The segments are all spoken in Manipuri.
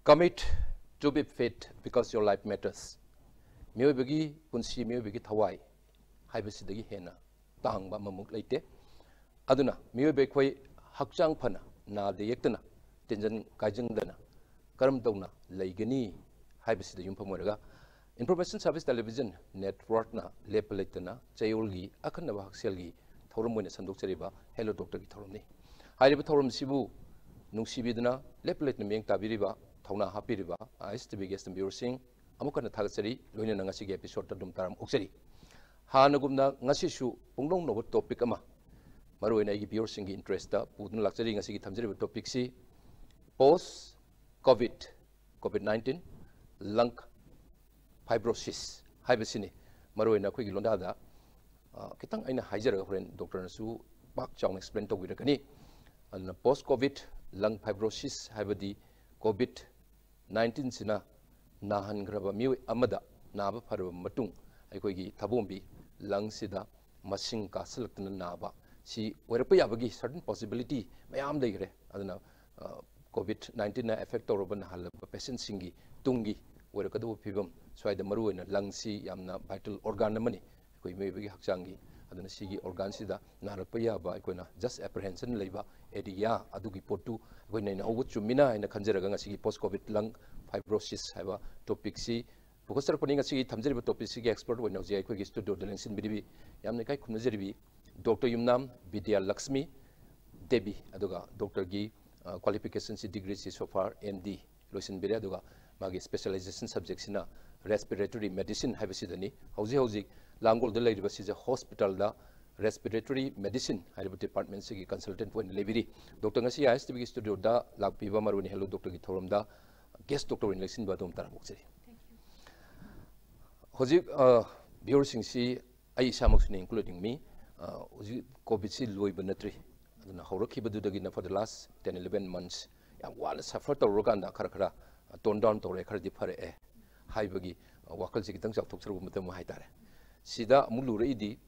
Commit to be fit because your life matters. Mioy bagi punsi mioy bagi thawai. Hai basi dagi hena tang ba mamuk leite. Aduna mioy bagi koi hakchang phana na de yektana tenjan kaijang dana karam tawna leigani hai basi da yumpham oraga Information Service Television Network na lepalaitana chayolgi akhanaba hakselgi thorum moina sandok chariba Hello Doctor gi thorum ni. Hairiba thorum sibu nungsibidana lepalaitna meng tabiriba thawna hapiriba ISTV guest viewer sing amukana thagasari loina ngasi gi episode dum taram oksari. Hanagumna ngasi su punglong no topic ama maruina gi viewer sing gi interest ta pudun lakchari ngasi gi thamjari topic si post COVID-19 lung fibrosis haibasini maruina khoi gi londa da kitang aina haijara horen doctor nasu pak chawng explain to girakani an post covid lung fibrosis haibadi covid 19 sina nahan graba mi amada naba farba matung aikoi gi thabombi lung sida masing ka selakna naba si werpa yabagi certain possibility mayam deigre adana covid 19 na effect toroban halaba patient singi tungi werkadu phibam swaida maruina lungsi yamna vital organ amani koi mebagi hakchangi aduna sigi organ sida narakpa yaba aikoina just apprehension leiba area adugi potu aikoina na ogu chumina ina khanjaraga ngasi post covid lung fibrosis haba topic si focusar pani ngasi thamjariba topic si expert wena ji aikogi studio delengsin bidibi yamna kai khunajaribi Dr. Yumnam Vidya Lakshmi Devi aduga doctor gi qualifications degree si so far MD loisin bire aduga magi specialization subject sina respiratory medicine habisidani hauji langol de leiriba si hospital da respiratory medicine hariba department si consultant point lebiri doctor ngasi ISTV studio da lakpiba maruni hello doctor gi thorom da guest doctor in election badum taramukse hoji viewers sing si ai samak including me hoji covid si loiba natri aduna haurakhiba dudagi na for the last 10-11 months yam wala suffer to roganda khara tone down to record di phare e haibagi wakal si kitang chak thoksaru matam hai tare sida amulu reidi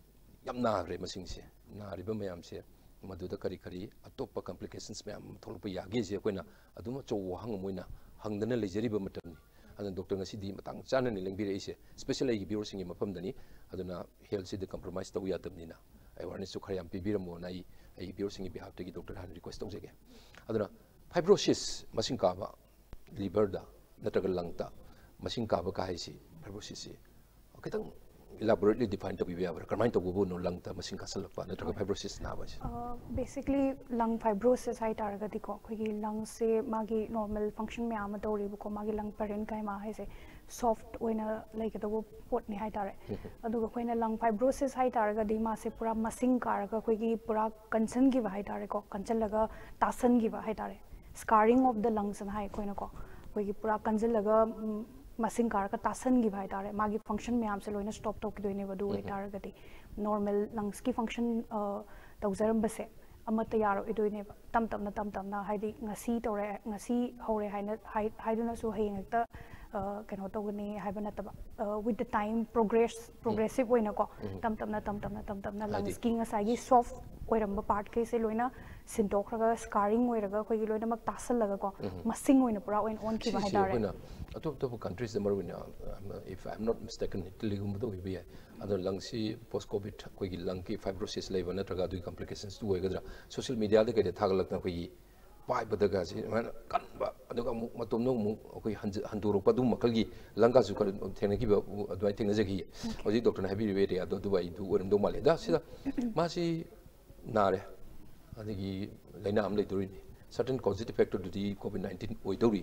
yam na re masing se na riba mayam se maduda kari atopa complications mayam tholpa yagi je koina aduma cho hang moina hangdana lejari ba matam ni adun doctor ngasi di matang chana ni lengbire ise special ai viewers ngi mapam dani aduna health si the compromise to yatam ni na awareness su khayam pibiramo nai ai viewers ngi behalf to doctor han request tong jege aduna fibrosis masing ka ba liver da natraga lung ta masing ka ba kai si fibrosis si kitang elaborately defined to be able to to go no lung ta masing ka salpa natraga fibrosis na ba basically lung fibrosis hai targa di ko khoi lung se magi normal function me am to ri ko magi lung parent kai ma hai se soft oina like to pot ni hai tare adu ko khoina lung fibrosis hai targa di ma se pura masing ka ga khoi gi pura concern gi hai tare ko kanchal laga tasan gi hai tare scarring of the lungs and hai koina ko khoi gi pura kanjal laga masing car ka tasan gi bhai tare magi function me am se loina stop to ki doine wadu hai tar gati normal lungs ki function tawzaram base amata yaro idoine tam na haidi ngasi tore ngasi hore haina haiduna so hengta kano togani haibana taba with the time progressive oina ko tam na lungs ki ngasai gi soft oiramba part ke se loina sintok raga scarring oiraga khoi gi loina mak tasal laga ko masing oina pura on ki ba dare top countries the marina if I'm not mistaken Italy gumdo be other lungs post covid khoi gi lung ki fibrosis level natraga du complications tu oigadra social media de ke thagalak na khoi pai badaga si man kan ba aduga matum no mu khoi handuru padu makal gi langa su kar thena ki ba adwai thena jagi hoji doctor na habi be ado dubai du oram do male da sida masi nare adigi laina am leitori certain causative factor to the COVID-19 oidori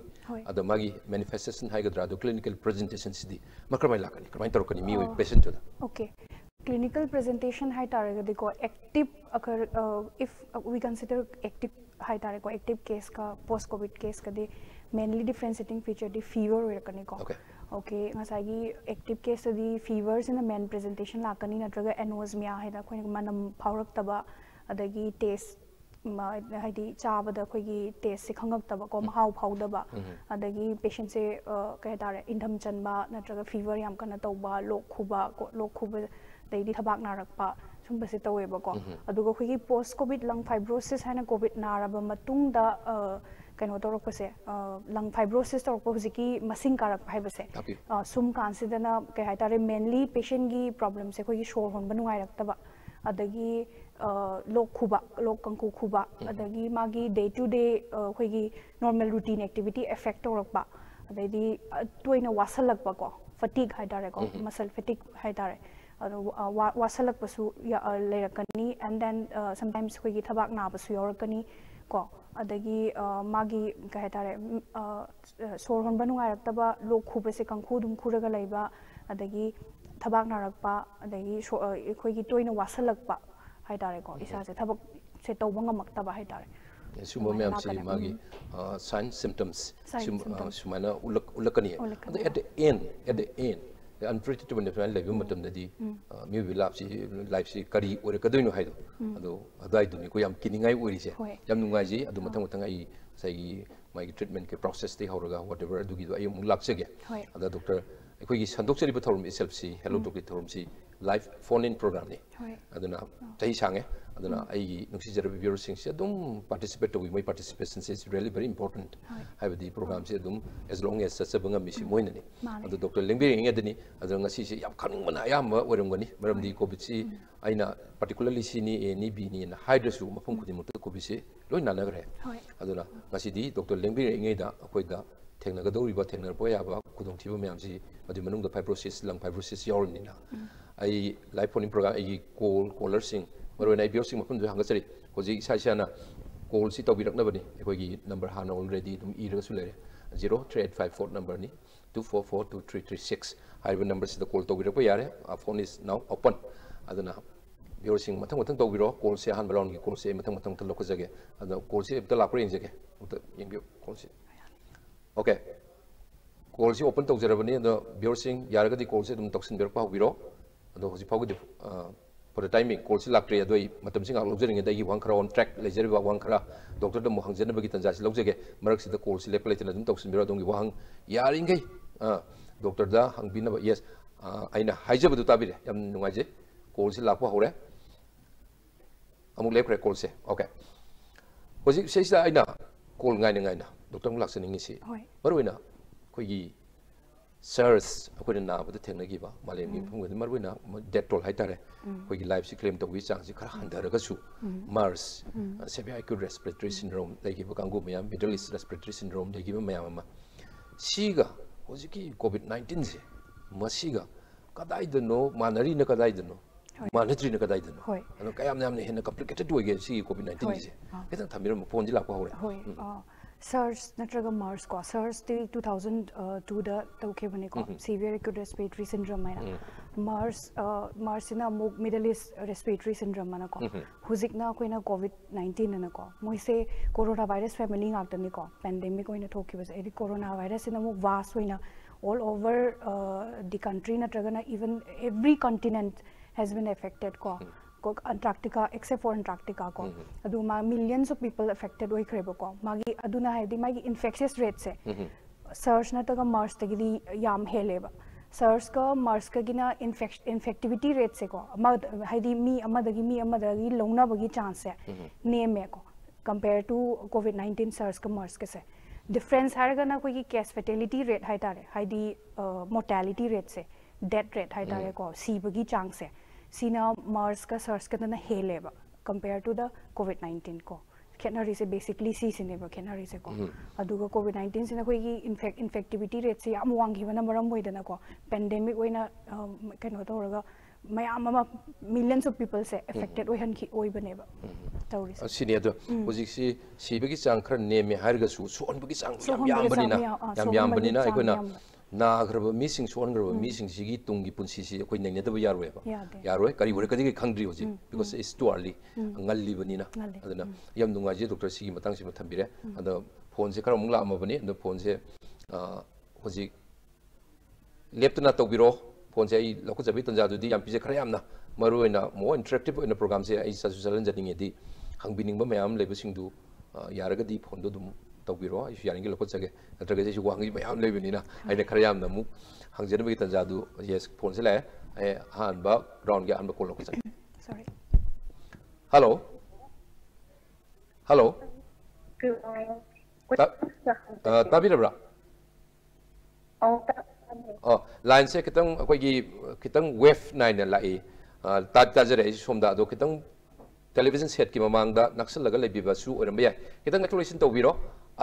adamagi manifestation haigadra do clinical presentation sidi makramai lakani kramai tarokani mi patient to okay clinical presentation hai tarega deko active if we consider active hai tareko active case ka post covid case ka de mainly differentiating feature the fever rakani ko okay ngasagi active case di fevers in the main presentation lakani natraga anosmia hai da khoi manam phaurak taba adagi taste haidi chabada khoi taste se khangak taba ko mahau phauda adagi patient se kai tare indham chanba natraga fever yam kana tawba lok khuba dai thabak narakpa sum base tawe ba ko aduga khoi post covid lung fibrosis haina covid naraba matungda कनो तौरपसे लंग फाइब्रोसिस तौरप हुजिकी मसिंग कारक हाइबसे सुम कांसिदना के हाइतारे मेनली पेशेंट की प्रॉब्लम से कोई शोर होन बनुआई रखतबा अदगी लोक खुबा लोक कंकु खुबा अदगी मागी डे टू डे कोई नॉर्मल रूटीन एक्टिविटी इफेक्ट तौरपा अदगी तोइना वासलकपा को फटीग हाइतारे को मसल फटीग हाइतारे वासलकपसु लेरकनी एंड देन समटाइम्स कोई थबाक नाबसु यौरकनी को अदगी मागी कहे तारे सोर होन बनुआई रखतबा लोक खुबसे कंखु दुम खुरगा लैबा अदगी थबाक नारकपा अदगी अखोइगी तोइना वासलकपा हाइतारे को इसासे थबक से तौबा ngamaktaba हाइतारे सुमा मैम से मागी साइन सिम्टम्स सुमाना उलकनी at the end unpredictable nepal level matam dadi mi lab si life si kari ore kadoino haido ado adai duni ko yam kiningai ori se yam nungai ji adu mathang ai sai my treatment ke process te horaga whatever adu gi ai mung laksege ada doctor ekoi gi sandok seri thorum itself si hello doctor thorum si live phone in program ni aduna tai sange aduna ai nuksi jara viewers sing se adum participate to my participation is really very important have the program se adum as long as such a banga misi moina ni adu doctor lengbi nge deni adu ngasi se yam khaning mana ayam oramgani maram di covid si aina particularly si ni a ni b ni na hydrosu mafum khudi mut covid si loi na nagre aduna ngasi di doctor lengbi nge da akoi da thengna ga dori ba thengna po ya ba kudong thiba myam si adu manung da fibrosis lung fibrosis yawl ni na ai live phone program ai caller sing maroi nai biosing mapun du hangasari hoji sai sana call si tawbirak na bani ekoi gi number han already dum iraga su lere 03854 number ni 2442336 haiba number si the call tawbirak pa yare our phone is now open aduna biosing mathang tawbiro call se han balon gi call se mathang talok jage aduna call se ta lakre injage uta yengbi call se okay call si open tawjarabani ado biosing yaraga di call se dum toksin ber pa hobiro ado hoji phagu for the timing call si lakre adoi matam sing ak lojering da gi wang khara on track lejer ba wang khara doctor da mo hangjen ba gi tanja si lojege marak si da call si leple tina dum toksin biro dong gi wang yaring gai doctor da hang bin ba yes aina haije ba du tabire yam nungai je call si lakwa hore amuk lepre call se okay hoji se sa aina call ngai na doctor ng laksen ngi si marwina khoi gi SARS अखोई नाबद थेंगी मालेम की मरबना डेटोल हाइतारे अखोई लाइफ से क्लेम तौगी चांग खरा हंधरगसु MERS severe acute respiratory syndrome लेगिब कांगु मयाम मिडल ईस्ट रेस्पिरेटरी सिंड्रोम लेगिब मयाम सीगा होजिकी कोविड 19 से मसीगा कदाइदनो मानरी न कदाइदनो मानत्री न कदाइदनो अनो कयाम नाम ने हेन कॉम्प्लिकेटेड होगे सी कोविड 19 से केतन थमिरम फोन जी लाको होरे SARS नत्रगा मार्स को SARS 2002 दा तौखे बने को severe acute respiratory syndrome मायना मार्स ना मिडल ईस्ट रेस्पिरेटरी सिंड्रोम माना को हुजिकना कोइना कोविड 19 ना को मोइसे कोरोना वायरस फैमिली गातनी को पेंडेमिक कोइना थोखि बस एदी कोरोना वायरस ना मु वास होइना all over the country नत्रगा even every continent has been affected को Antarctica except for Antarctica ko adu ma millions of people affected oi khrebo ko magi aduna haidi magi infectious rate se SARS na taga MERS tagidi yam heleba SARS ka MERS ka gina infectivity rate se ko haidi mi amadagi longna bagi chance se name ko compared to covid 19 SARS ka MERS ke se difference harga na koi case fatality rate haitare haidi mortality rate se death rate haitare ko si bagi chance se सीना मार्स का SARS का तना हेलेबा compared to the COVID 19 को खेनारी से basically सी सिनेबा खेनारी से को अदुगा COVID 19 सिना कोई की infectivity rate से याम वांगी बना मरम बोई देना को pandemic वही ना क्या होता होगा मयाम अमा millions of people से affected वही हन की वही बनेबा तौरी से सीनियर तो उसी सी बगी चांखर ने में हर गसु सोन बगी चांख याम बनी ना एक ना नाग्रब मीसिंग सोनग्रब मीसिंग सिगी तुंगी पुंसी सि अखोई नंगनेदब यारोयबा यारोय करी वरे कदी खंगद्री होजि बिकॉज इट्स टू अर्ली ngल्ली बनिना अदना यम नुंगाजे डॉक्टर सिगी मतंग सिम थंबिरे अद फोन से खरा मुंगला अमबनी अद फोन से होजि लेप्तना तौबिरो फोन से लखुजबि तंजा दुदी याम पिजे खरा यामना मरुयना मो इंटरेक्टिव इन प्रोग्राम से आई ससु चलन जनिंगेदी हंगबिनिंग मयाम लेबसिंगदु यारगदी फोन दु दुम तौबिरो आई यारिंगे लखुज जगे नत्रगे जे वांगी मयाम लेबिनिना आइने खरा यामना मु हंगजनबि तंजा दु यस फोन से लाए ए हानबा राउंड के अनबा कॉल लखुज सॉरी हेलो हेलो ताबीरब्रा लाइन से खितंग अखोगी खितंग वेव नाइन लाई ताजरे सोमदा दो खितंग टेलीविजन सेट की ममांगदा नक्सलगा लेबिबासु ओरम याय खितंग एक्सप्लेनेशन तौबिरो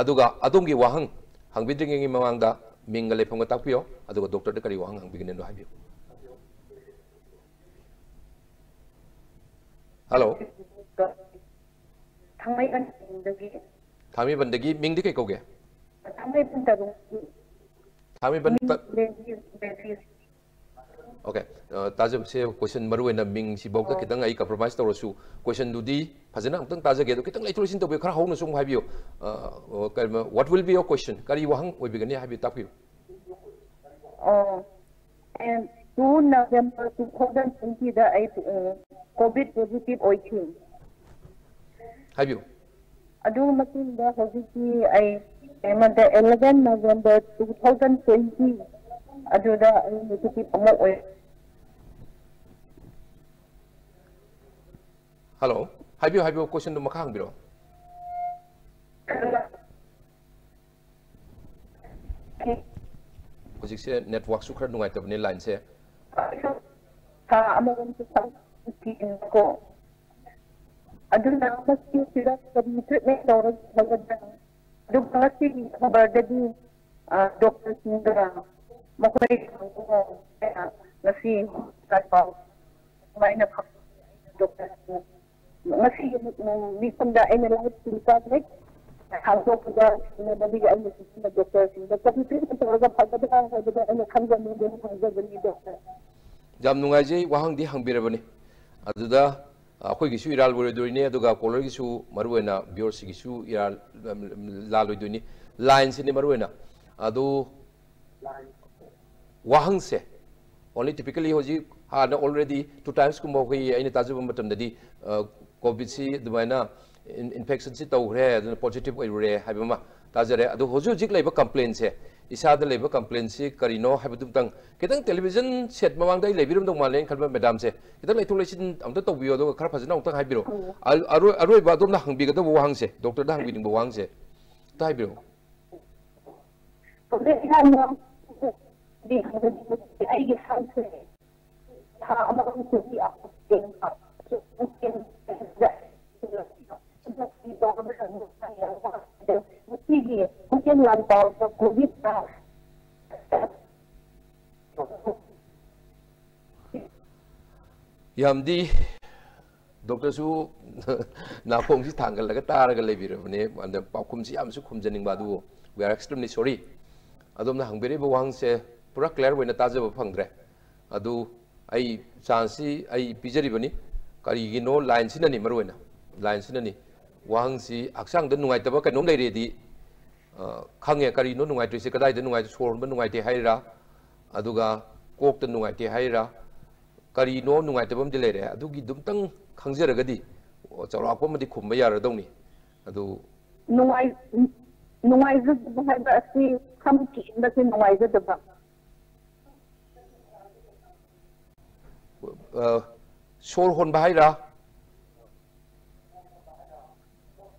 अदुगा अदोंगी वाहंग हंगबिद्रिंगी ममांगदा मिंगा लेफंगा ताकपियो अदुगा डॉक्टर द करी वाहंग हंगबिगने नो हाबियो हेलो थामी बंदगी मिंग दिखे कोगे थामी बंद ओके ताजब से क्वेश्चन मरुएना मिंग सी बोक्ता कितंग आई कंप्रोमाइज तौरसु क्वेश्चन दुदी फजना अंतंग ताजगे दो कितंग लेट्रोसिन तौबे खरा हौन सुंग हाबियो what will be your question करी वहंग ओइबिगने हाबि तापियो and 2 November 2020 da I COVID positive oikin हाबियो adu matin da hojiki I the 11 November 2020 adu da I negative amok oi hello हाबियो क्वेश्चन दो मखा हंबिरो हजिक से नेटवर्क सु खरा नुंगाइ तबने लाइन से ha amon ki ko adu na masti sira kami treatment dawra hagada adu masti khabar dadi doctor sindra makoi ko nasi katpaw mai na doctor nasi ni panda analyze tilka nek हाउसो पुजा ने बड़ी आई में डॉक्टर सिंह द कभी ट्रीटमेंट तौरगा फगदा हाबदा अने खंगा ने दे फंगा बनी डॉक्टर जाम नुंगाइजे वाहंग दी हंगबिरबने अदुदा अखोय गिसु इराल बोरदोइने अदुगा कॉलर गिसु मरुएना बियोर सिगिसु इराल लालोइदोइने लाइन सिने मरुएना अदु वाहंग से ओनली टिपिकली होजी हाना ऑलरेडी 2 टाइम्स कुम होई आइने ताजुब मतमददी कोविड सी दुमाइना इन्फेक्शन से तौरे पॉजिटिव ओइरे हाइबमा ताजरे अदु होजु जिक लेबा कंप्लेन से इसादा लेबा कंप्लेन से करिनो हाइबदुतंग कितंग टेलीविजन सेट ममांग दai लेबिरम दं मालेन खलबा मैडम से कितंग लेथु लेसिन अमता तौबियो दो खरा फजना उतंग हाइबिरो अरोय बा दोमना हंबिगदा वाहंग से डॉक्टर दा हंबिदिंग वाहंग से ता हाइबिरो तो हानो दी आई के साथ से हा अमरम से भी आप mungkin lampau ke COVID yamdi doctor su na phong si thangal laga tar ga lebir ne and paukum si am su khumjaning ba du we are extremely sorry adom na hangbere ba wang se pura clear wena ta jaba phangdre adu ai chance ai pijari bani kari gi no line sinani marwena line sinani wang si aksang da nungai taba kanom dai redi khange kari no nungai tse kadai da nungai sor ba nungai te haira aduga kok ta nungai te haira kari no nungai tabam de lere adugi dumtang khangjaraga di chawra ko madi khumba yara dawni adu nungai zu ba ba si kham ki ba si nungai zu da sor hon ba haira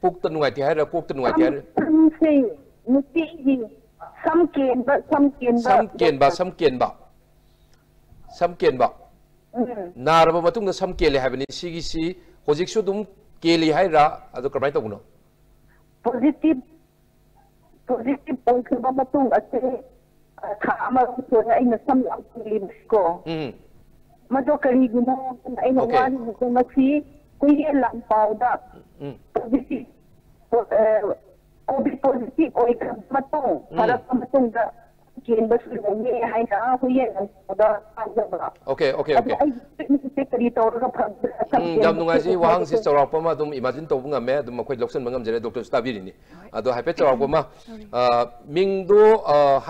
puk ta nungai te haira kok ta nungai te haira samken ba naraba matung da samkele habani sigi si hojik su dum keli haira adu kamai ta guno positive point ba matung ase kha ama so aina sam lim ko mado kari guna aina wani ko masi kuye lam pauda positive COVID positive oi matong para matong da kin ba su ne hai na huye da ajaba okay ai se kari tor ga phang jam nungai ji wang si chawra pa ma dum imagine to bunga me dum khoi loksan mangam jere doctor stabiri ni ado haipe chawra pa ma ming do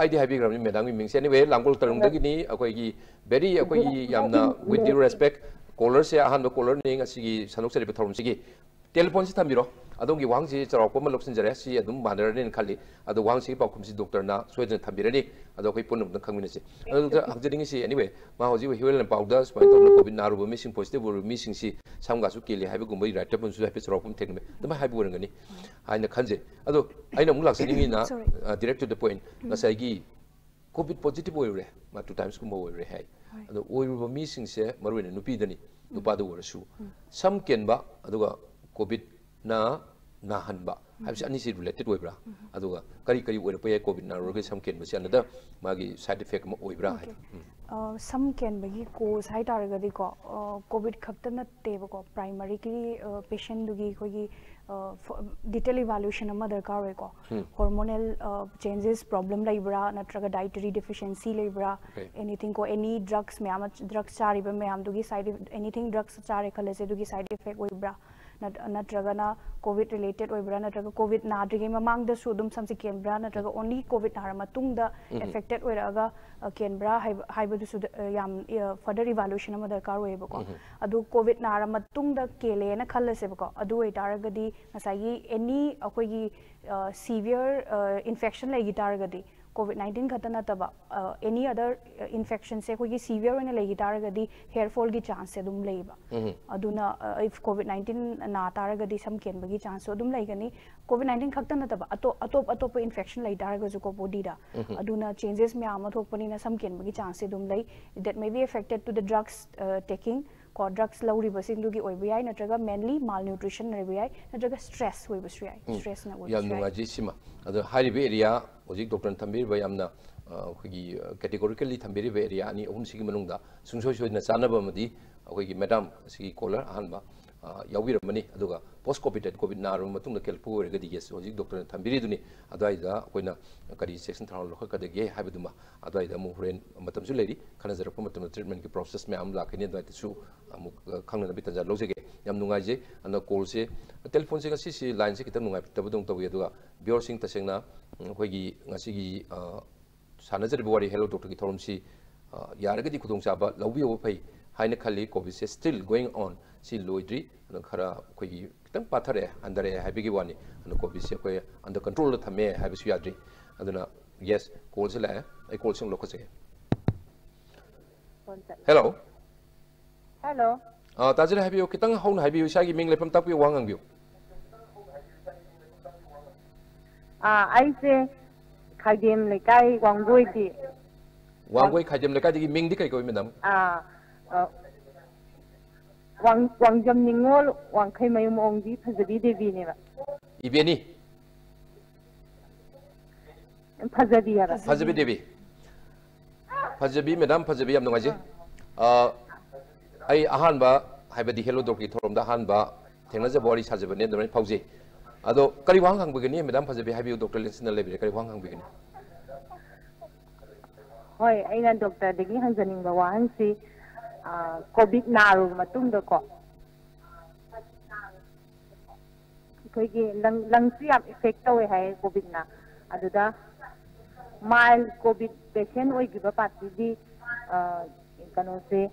haidi haibi gram ni medang ming se anyway langkol tarung da gi ni akoi gi very akoi gi yamna with due respect caller se ahan do caller ni ngasi gi sanok se be thorum sigi telephone से थम्बिरो अदोंगी वांगसी चराउप मा लोक्सिनजरे सि अदुम मानरने खली अदो वांगसी पाउकुमसी डॉक्टर ना सोयजन थम्बिरनी अदो कोइ पुनम खंगमिनसे अदो हंगजदिंग सि एनीवे मा होजि हिवेल पाउडर स्पाइन तो कोविड नारुब मिसिंग पॉजिटिव मिसिंग सि samgasu kili haibu gumbai right tapun su haibu chrawpum thekme dama haibu warangani aina khanje ado aina mung laksani na direct to the point ngasai gi covid positive oire ma 2 times kumba oire hai ado oiru mi sing se maruine nupi dani nupa du warasu sam kenba aduga covid na hanba haibsi ani si related oibra aduga kari kari oire pa covid na roge sam kenba si another magi side effect ma oibra hai some can be cause high target COVID khaptana teba ko primarily patient dugi kogi detailed evaluation of mother car ko hormonal changes problem labra natraga dietary deficiency labra anything ko any drugs me drugs chari ba me am dugi side anything drugs chare khale se dugi side effect oibra natraga na COVID related oibra natraga COVID na drige mamang da sudum samsi kenbra natraga only COVID na matung da affected oiraga kenbra haiba du yam further evaluation ma darkar oiba ko adu COVID na matung da kele na khallase ba ko adu oitaragadi ngasai any akogi severe infection lagi taragadi COVID-19 khatana taba any other infection se koi severe one lagi taragadi hair fall gi chance adum leiba aduna if COVID-19 na taragadi sam ken bagi chance adum laigani COVID-19 khatana taba atop infection lai taraga ju ko body da aduna changes me ama thokpani na sam ken bagi chance adum lai that may be affected to the drugs taking ko drugs lauri basing dugi oibai natraga mainly malnutrition rebai natraga stress oi basri stress na oi yam nunga ji sima ado haribe area ojik doctor thambir ba yamna khigi categorically thambir be area ani ohum sigi manungda sungsoi soi na chanaba madi khigi madam sigi caller ahanba yawiramani aduga post covid na ru matung kelpu regadi yes ojik doctor thambiri duni adaida koina kari section thral lokha kadage haibuduma adaida mu huren matam su leri khana jarap matam treatment ki process me am lakhini adaida su amuk khangna bi tanja lojege yam nungai je ana call se telephone se ngasi si line se kitam nungai tabudong tawi aduga bior sing tasengna khoi ngasi gi sanajari wari hello doctor ki thorum si yaragadi khudong chaba lawbi o phai haina khali covid se still going on si loidri khara khoi kitang pathare andare habigi wani ano covid se khoi under control la thame habisu yadri aduna yes call se la ai call sing lokho se hello hello tajira habiyo kitang hauna habiyo sagi ming lepam takpi wangang biyo ai se khaidem lekai wangoi di wangoi khaidem lekai di ming di kai koi madam Wangjam Ningol, Wangkai Mayum Ongdi, Pazabi Devi Neva. Ibeni Pazabi Devi. Pazabi, Madame Pazabi, am Nomaji. I Ahanba, Habadi Hello Doki Torom, the Hanba, Tenaza body has a name, the Pausi. Although Kariwang beginning, Madame Pazabi, have you Dr. Linson Levy, Kariwang beginning. Hoi, Aina Doctor, the Gihanzaning the one, see. COVID naru matung da ko koi gi lang si am effect tawe hai COVID na aduda mild COVID patient oi gi ba party di kano se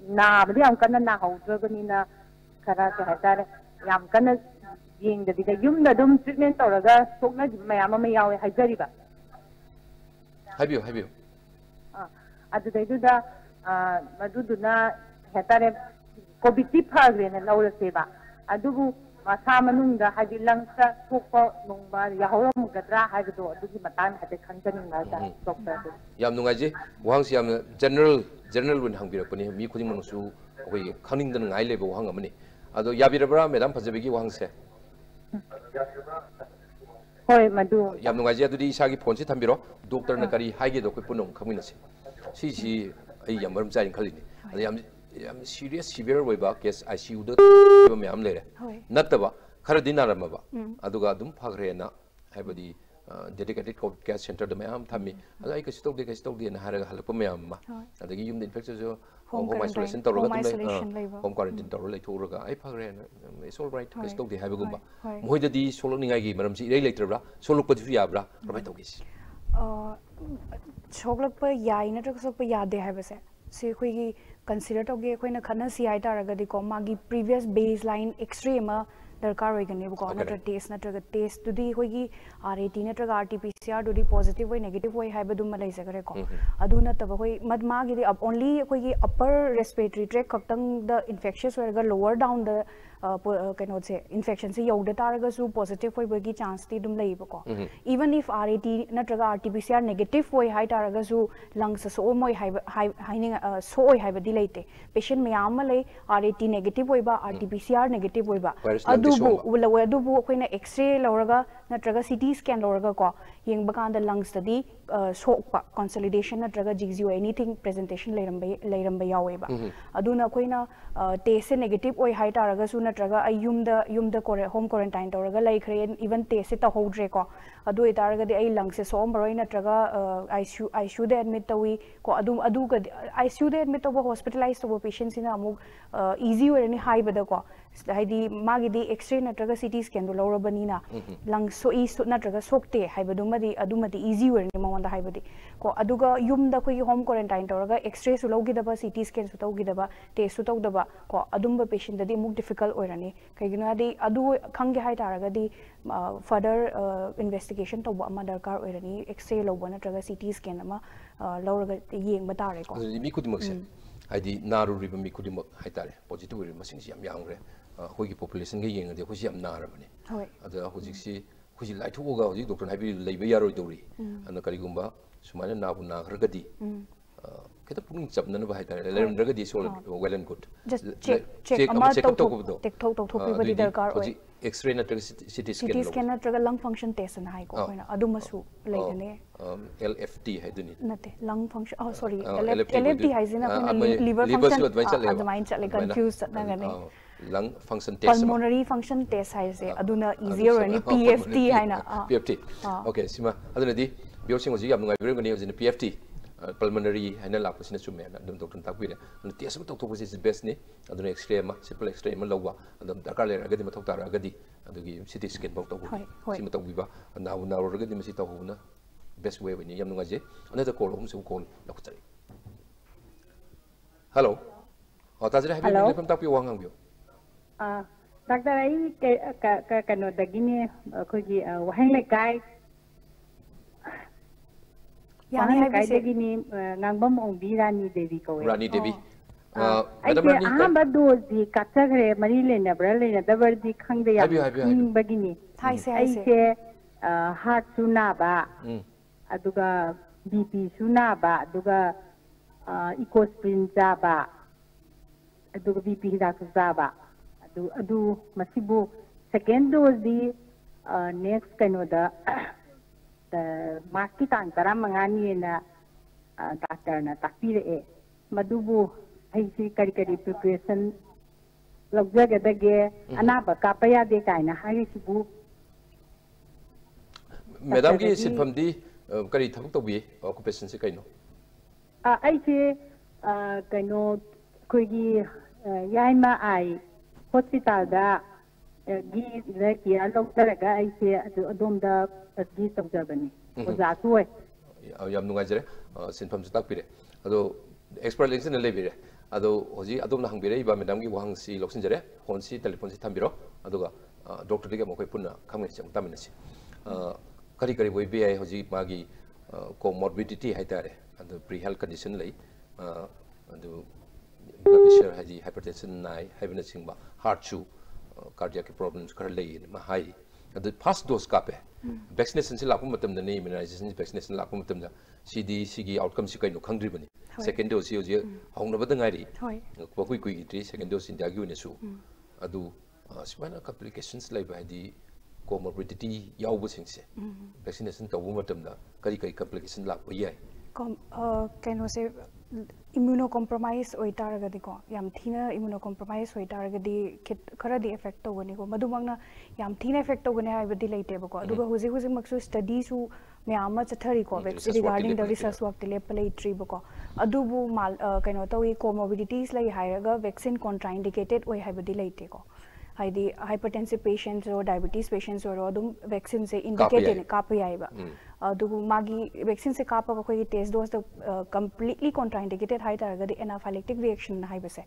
na bdi am kana na hau dragani na kara ka hatare yam kana ying da bi yum da dum treatment tawraga sokna mayam ma yawe haijari ba habiyo aduda duda maduduna hetare COVID phagre na laura seba adugu masa manungda hadi langsa thokpa nongba yahoram gadra haido adugi matan hade khanjani na da doctor yam nungai ji wang si yam general win hangbira pani mi khuding manusu koi khaning dan ngai lebe wang amani ado yabirabra madam phajabegi wang se hoi madu yam nungai ji adudi isagi phone si thambiro doctor na kari haige do koi punong khamina si si ai yam maram chai khalini ado yam serious severe way ba case ICU da me am lere nataba khara dinara ma ba aduga dum phagre na haibadi dedicated COVID care center da me am thami ado ai kasi tokde na haraga halapa me am ma adagi yum infection jo home isolation tawraga dum home quarantine tawra lai thoraga ai phagre na it's all right kasi tokde haibagumba moida di solok ningai gi maram si rei leitrabra solok pa ju yabra rabai togis choklak pa yai na trak sok pa yade haibase se khoi gi consider toge khoi na khana si ai taragadi ko magi previous baseline extreme दरकार होइगनेबको नत्र टेस्ट नत्रगा टेस्ट दुदी होगी RAT नत्रगा RT-PCR दुदी पॉजिटिव होय नेगेटिव होय हाइबदुम लैजगरे को अदु नतब होय मदमागी दि अब ओनली होगी अपर रेस्पिरेटरी ट्रैक खक्तंग द इन्फेक्शियस होयगा लोअर डाउन द कनो से इन्फेक्शन से यौद तारगसु पॉजिटिव होइबगी चांस ति दुम लैबको इवन इफ RAT नत्रगा RT-PCR नेगेटिव होय हाइ तारगसु लंग्स सो मोय हाइनिंग सो होय हाइबदि लैते पेशेंट मयाम लै RAT नेगेटिव होइबा RT-PCR नेगेटिव होइबा अदुबु लवे अदुबु अखोइना एक्सरे लौरगा नत्रगा CT स्कैन लौरगा को येंगबा कांदा लंग्स तदी सोकपा कंसोलिडेशन नत्रगा GGO एनीथिंग प्रेजेंटेशन लैरंबा यावेबा अदुना अखोइना टेस्ट से नेगेटिव होय हाइ तारगसु नत्रगा युमदा होम क्वारंटाइन तौरगा लैखरे इवन टेस्ट से तहोद्रे को अदु इतारगदि आई लंग्स से सोमबरोय नत्रगा ICU दे एडमिट तवी को अदु ICU दे एडमिट तब हॉस्पिटलाइज तब पेशेंट सिना अमुक इजी होरनि हाइबदा को हाइदि मागिदि एक्सरे नत्रगा CT स्कैन दो लौरबनिना लंग्स सो ई नत्रगा सोक्ते हाइबदुमदि अदुमदि इजी होरनि मवंदा हाइबदि को अदुगा युमदा खोइ होम क्वारंटाइन तौरगा एक्सरे सु लौगिदबा CT स्कैन सु तौगिदबा टेस्ट सु तौदबा को अदुमबा पेशेंट ददि मुक डिफिकल्ट होरनि कइगिनो आदि अदु खंगे हाइ तारगदि फर्दर इन्वेस्टिगेशन तौबा अमा दरकार होरनि एक्सरे लौबा नत्रगा CT स्कैन अमा लौरगा येंगबा तारे को मी खुदिमकसे हाइदि नारुरिबा मी खुदिमक हाइतारे पॉजिटिव होरि मसिंगसि याम यांगरे होगी पॉपुलेशन के येंगदि होसि याम नारबने होय अदा होजिक्सि होजि लाइथोगा होजि डॉक्टर हाइबि लैबा यारोय दौरि अन करिगुम्बा सुमाना नाबु नाखरगदि केता पुनिंग चपननबा हाइतारे लेरंद्रगदि so well and good check अमा तौथोबदो टेकथोक तौथोकबदि दरकार होय एक्सरे नत्रगा CT स्कैन नत्रगा लंग फंक्शन टेस्ट न हाइ को होइना अदुमसु लैगने LFT हाइदुनि नते लंग फंक्शन सॉरी LFT हाइजिना कोइना लिवर फंक्शन अदमाइन चले कंफ्यूज चतनागने lung function test pulmonary function test हाइसे अदुना इजियर होरनि PFT हाइना PFT ओके सिमा अदुनदि बियोसिंग होजि याम नुगाइबिरगनि होजिना PFT पल्मोनरी हाइना लापसिना चुमे अदुम डॉक्टर ताकबिरे अदु टेस्ट म तौथोबसि इज बेस्ट नि अदुना एक्सरे म सिंपल एक्सरे म लौवा अदुम दरकार लेरगदि मथौ तारगदि अदुगी CT स्कैन बौ तौबु सिम तौबिबा नाउ नाउरगदि मसि तौबुना बेस्ट वे बनि याम नुगाजे अनदर कॉल हम से कॉल लखचरि हेलो ताजरे हाइबि लेफम ताकबि वांगां बियो डॉक्टर आई कनो दगिने खोगी वहंग लेकाय यानी हाइबि दगिने ngangbam ongbi Rani Devi ko Rani Devi madam Rani aha badozi katagre mari lena bralena dabardi khangde ya bagini haise heart suna ba aduga BP suna ba aduga ecosprin ja ba aduga BP hidak ja ba adu masibu second dose di next kano da maki tang tara mangani na doctor na takpire madubu haisi kari kari preparation logjaga dage anaba kapaya de kaina haisibu madam ki sinfam di kari thak to bi occupation se kaino aise kano koigi yaima ai hospital da gi le ki doctor ga aise adom da gi tawjabani oja tuwe yam nungai jere sinfam se takpire ado expert lensin lebire ado hoji adom na hangbire iba madam gi wahang si loksin jere phone si telephone si thambiro aduga doctor dige mokoi punna khamne chang taminasi kari kari boi bi ai hoji magi comorbidity haitare ado pre health condition lei ado blood pressure haji hypertension nai haibna singba heart chu cardiac problems kar lei ma hai ado first dose kape vaccination se lapu matam da ne immunization vaccination lapu matam da cd sigi outcome si kaino khangdribani second dose si hong na badang ari ko kui kui tri second dose india gi ne su adu smana complications lai ba di comorbidity yaubu singse vaccination tawu matam da kari kari complication lapu yai kaino se immunocompromised oi taragadi ko yam thina immunocompromised oi taragadi khara di effect to gani ko madumangna yam thina effect to gani haibadi leite ba ko aduga huji maksu study su myama chathari ko regarding the research work tile play tree ba ko adubu mal kaino to comorbidities lai hairaga vaccine contraindicated oi haibadi leite ko haidi hypertensive patients or diabetes patients or adum vaccine se indicated kaapa yaiba adugu magi vaccine se kaapa ko test dose completely contraindicated hai taragadi anaphylactic reaction haibase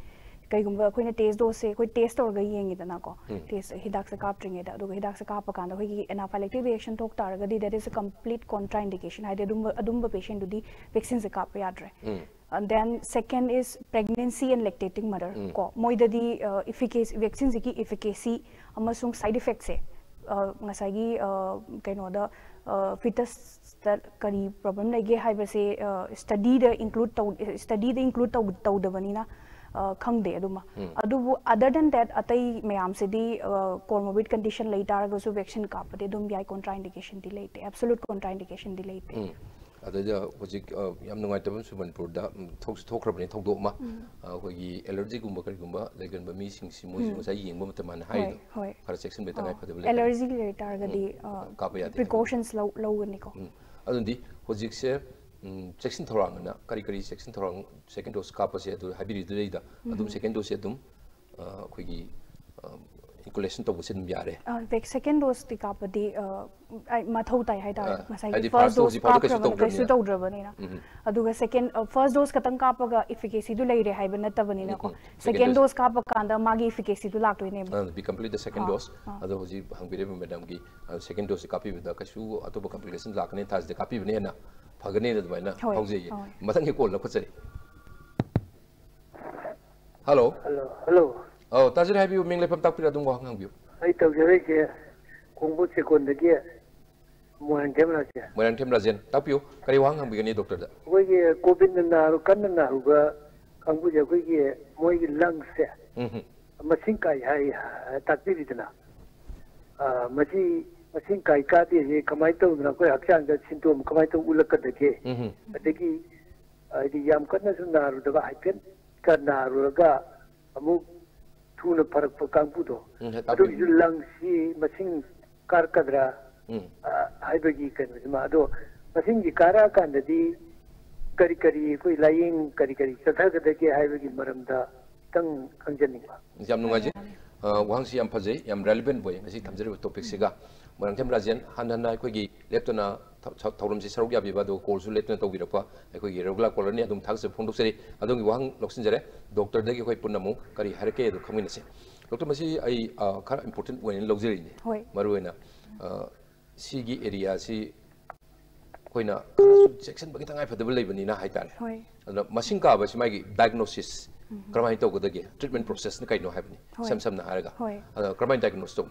कईगुम्बा अखोइना टेस्ट डोज से कोई टेस्ट तौरगा येंगिदना को टेस्ट हिदाक से कापट्रिंगेदा अदुगा हिदाक से कापा कांदा अखोइगी एनाफाइलेक्टिक रिएक्शन थोक तारगदी that is a complete contraindication हाइदे अदुम्बा पेशेंट दुदी वैक्सीन से काप याद्रे and then second is pregnancy and lactating mother ko moidadi efficacy vaccine ki efficacy amasung side effects se ngasai gi kaino da fetus kari problem lege haiba se study da include tawdabani na khangde aduma adubu other than that atai mayam se di comorbid condition lay taraga su vaccine kapade dum yai contraindication di late absolute contraindication di late अदजा होजिक yam नुंगाइतबन सुमनपुरदा थोखरबने थौदोमा अखोगी allergy गुम्बा करिगुम्बा लेगनबा मीसिंग सि मोजि मसाइ येंबा मतमान हाइदो खरा सेक्शन बेतंगाइ फदबले एलर्जी ले टारगदी प्रिकॉशंस लौगनिको अदुंदी होजिक से सेक्शन थोरांगना करी सेक्शन थोरांग सेकंड डोज कापसे अदु हाबिरि दुलेदा अदुम सेकंड डोज से अदुम अखोगी इनकुलेशन तो बसे दम यारे सेकंड डोज ति कापदी मथौ ताइ हाइदा मसाइ फर्स्ट डोज कापसे तौद्रबनिना अदुगा सेकंड फर्स्ट डोज कतंग कापगा एफिकेसी दु लेरे हाइबा नतबनिना को सेकंड डोज कापा कांदा मागी एफिकेसी दु लाक्तोइने be complete the second dose अदु होजि हंगबिरे मैडम की सेकंड डोज कापी बिदा कछु अतोब कॉम्प्लिकेशन लाकने थाज दे कापी बने ना फगने दबाइना हौजे मथंग के कोल लखचरी hello hello Oh, tajir have you mingle from Tapira Dungo Hang you? I told you, Kumbu second the gear. Moran Temraja. Moran Temrajan, Tapu, Kariwang and begin doctor. We get Kopin and Naru Kanana, Kambuja, we get more lungs. Masinkai, I Tapidina. Masinkai Kati, Kamaito, Nako, Akshan, that symptom, Kamaito, Ulaka the gay. Adiki, the Yam Kanasana, the Vakan, Kana, Amu. Tuna parak pagkamputo. Ado lang si masing karkadra haibagi kan ado masing gikara kan dadi kari koi laing kari satha ke haibagi maramda tang kangjaninga. Jam nungaji wang si yam phajai yam relevant boy ngasi thamjari topic siga Moran Temrajan hanana koigi leptona thauram si saruk yabi bado course leptona tawirapa koigi regular colony adum thakse phondok seri adum wang loksinjare doctor dagi koi punamu kari harke edu khaminase doctor masi ai khara important way logjeri ni maruena sigi area si koina section bagi tangai phadabul leibani na haitare adna masing ka ba simai diagnosis Kramai to the treatment process na kaino happen. Some na haraga. Kramai diagnose to.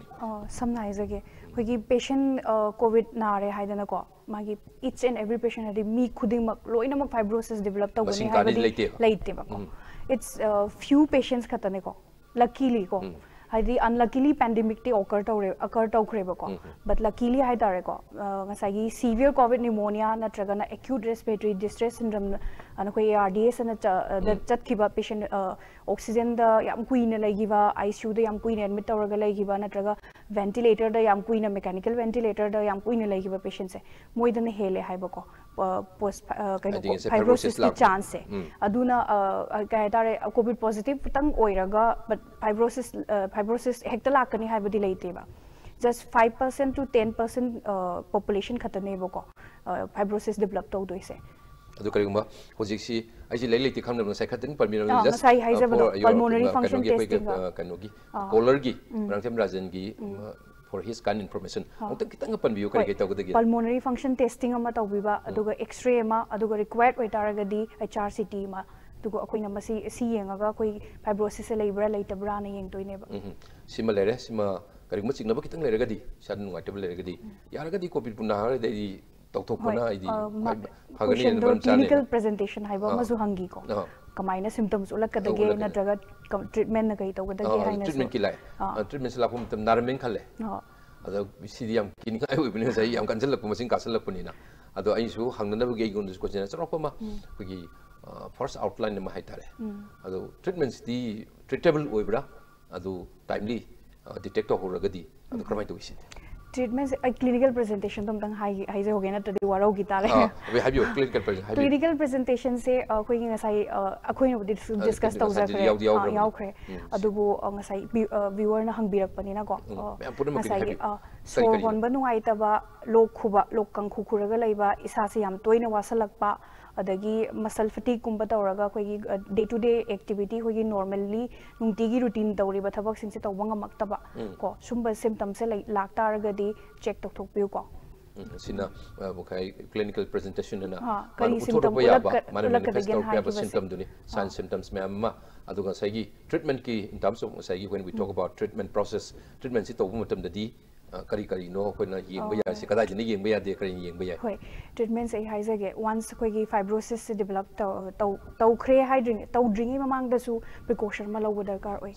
Some na isage. Hogi patient COVID na are haidana ko. Magi each and every patient had me khuding mak loina mak fibrosis develop to gani haibadi laite ba ko. It's few patients khatane ko. Luckily ko. Haidi unluckily pandemic te occur to kreba ko. But luckily haidare ko. Ngasagi severe COVID pneumonia na tragana acute respiratory distress syndrome ana koi ARDS na chat kiba patient oxygen da yam queen lagiba ICU da yam queen admit tawraga lagiba na traga ventilator da yam queen mechanical ventilator da yam queen lagiba patient se moidana hele haiba ko post fibrosis ki chance se aduna ka tare COVID positive tang oiraga but fibrosis hekta lakani haibadi leite ba just 5% to 10% population khatane ba ko fibrosis develop to doise adu karigumba hojiksi aji leileti khamna sai khatin permino just pulmonary function testing kanogi color gi Rangtem Rajan gi for his kind information onta kitang panbiu kari kai tawgudagi pulmonary function testing ama tawbiba aduga x-ray ama aduga required oitaragadi HRCT ma aduga akoina masi si yengaga koi fibrosis leibra leitabra na yeng toineba sima lere sima karigumba chingna kitang leragadi san nungaitable leragadi yaragadi covid punna dei tawthokpana idi phagani clinical presentation haiba mazu hangi ko kamaina symptoms ulakadage na drug treatment na kai tawgadage haina treatment ki lai treatment la pum tam narmen khale ado cdm kin ai ubine sai yam kanjal lakpu masing kasal lakpuni na ado ai su hangna bu ge gun ko jena chorokpa ma gi first outline ma haitare ado treatments di treatable oibra ado timely detect horagadi ado kramai to isi treatment clinical presentation tum tang high ho gena tadi warau gitare we have your clinical presentation se koi ngasai akoi no discuss tawza kare yaw kare adubu ngasai viewer na hangbirak pani na ko ngasai so hon ba nungai ta ba lok khuba lok kang khuraga leiba isa se yam toina wasalakpa अदगी मसल फटीग कुंबा तौरगा कोई डे टू डे एक्टिविटी कोई नॉर्मली नुंगतीगी रूटीन तौरीबा थबक सिंसे तौबा ngamaktaba को सुंबा सिम्पटम से लाक्तारगदी चेक तौथोकपियो को सिना मुखाई क्लिनिकल प्रेजेंटेशन ना करी सिम्टम माने मैनिफेस्ट तौरबा सिम्टम दुनी साइन सिम्टम्स में अम्मा अदुगा साइगी ट्रीटमेंट की इन टर्म्स ऑफ साइगी when we talk about treatment process treatment से तौबा मतम ददी करी करी नो कोना येंबा या से कदा जने येंबा या दे करी येंबा या होय ट्रीटमेंट से हाइजेगे वंस कोई फाइब्रोसिस से डेवलप तौख्रे हाइड्रिंग तौड्रिंग ममांग दसु प्रिकॉशन मा लौब दरकार ओय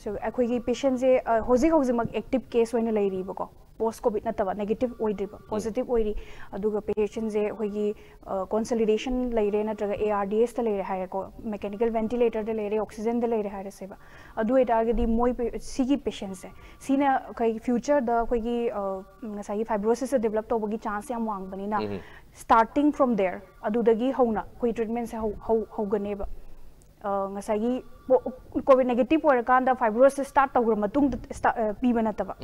सो अखोगी पेशेंट से होजी होजी मक एक्टिव केस होइना लेरिबको पोस्ट कोविड नतबा नेगेटिव ओइद्रिबा पॉजिटिव ओइरी अदुगा पेशेंट से होगी कंसोलिडेशन लेरे नत्रगा ARDS त लेरे हायको मैकेनिकल वेंटिलेटर दे लेरे ऑक्सीजन दे लेरे हायरे सेबा अदु एटागदी मोय सिगी पेशेंट से सीना कई फ्यूचर द होगी ngasai fibrosis डेवलप तोबगी चांस याम वांगबनी ना स्टार्टिंग फ्रॉम देयर अदुदगी हौना कोई ट्रीटमेंट से हौगनेबा ngasai कोविड नेगेटिव होरकांदा फाइब्रोसिस स्टार्ट तौर मतुंग पीबा नतबा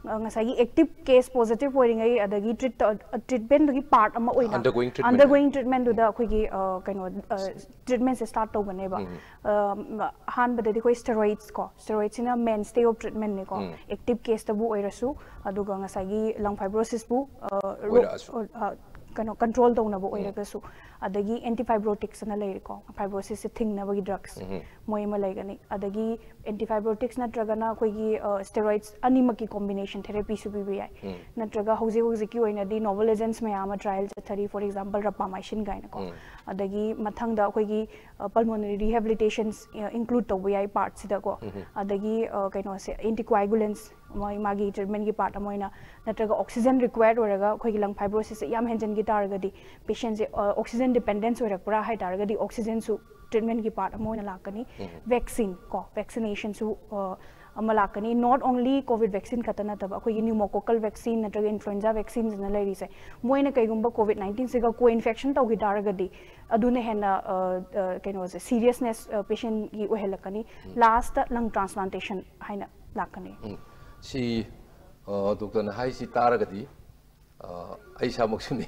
ngasai एक्टिव केस पॉजिटिव होरिंगै अदगी ट्रीटमेंट दुगी पार्ट अमा ओइना अंडरगोइंग ट्रीटमेंट दुदा अखोगी कनो ट्रीटमेंट से स्टार्ट तौबनेबा हान बददी कोई स्टेरॉइड्स इना मेन स्टे ऑफ ट्रीटमेंट ने को एक्टिव केस तबु ओइरसु अदुगा ngasai लंग फाइब्रोसिस बु कनो कंट्रोल तौनबो ओइरगसु अदगी एंटीफाइब्रोटिक्स ना लेको फाइब्रोसिस से थिंगनबगी ड्रग्स मोयमा लेगनी अदगी एंटीफाइब्रोटिक्स नत्रगना कोई स्टेरॉइड्स अनिमकी कॉम्बिनेशन थेरेपी सुबी याय नत्रगा हौजे हौजे की ओइनादी नोवेल एजेंट्स मयाम ट्रायल चथरी फॉर एग्जांपल रपामाइसिन गाइना को अदगी मथंगदा कोई पल्मोनरी रिहेबिलिटेशंस इंक्लूड तौबो याय पार्ट सिदा को अदगी कनो से एंटीकोएगुलेंट्स मागी ट्रीटमेंट की पार्ट अमोइना नत्रगा ऑक्सीजन रिक्वायर्ड होरगा कोई लंग फाइब्रोसिस याम हेंजन की तारगदी पेशेंट से ऑक्सीजन डिपेंडेंस होरकपरा हाय तारगदी ऑक्सीजन सु ट्रीटमेंट की पार्ट अमोइना लाकनी वैक्सीन को वैक्सीनेशन सु अमलाकनी नॉट ओनली कोविड वैक्सीन खतना तब अखोई न्यूमोकोकल वैक्सीन नत्रगा इन्फ्लुएंजा वैक्सीन न लेरी से मोइना कईगुंबा कोविड 19 से को इन्फेक्शन तौगी तारगदी अदुने हेना कनो से सीरियसनेस पेशेंट की ओहेलकनी लास्ट लंग ट्रांसप्लांटेशन हाइना लाकनी सी डॉक्टर हाई सी तारगदी आई सामुक्सुनी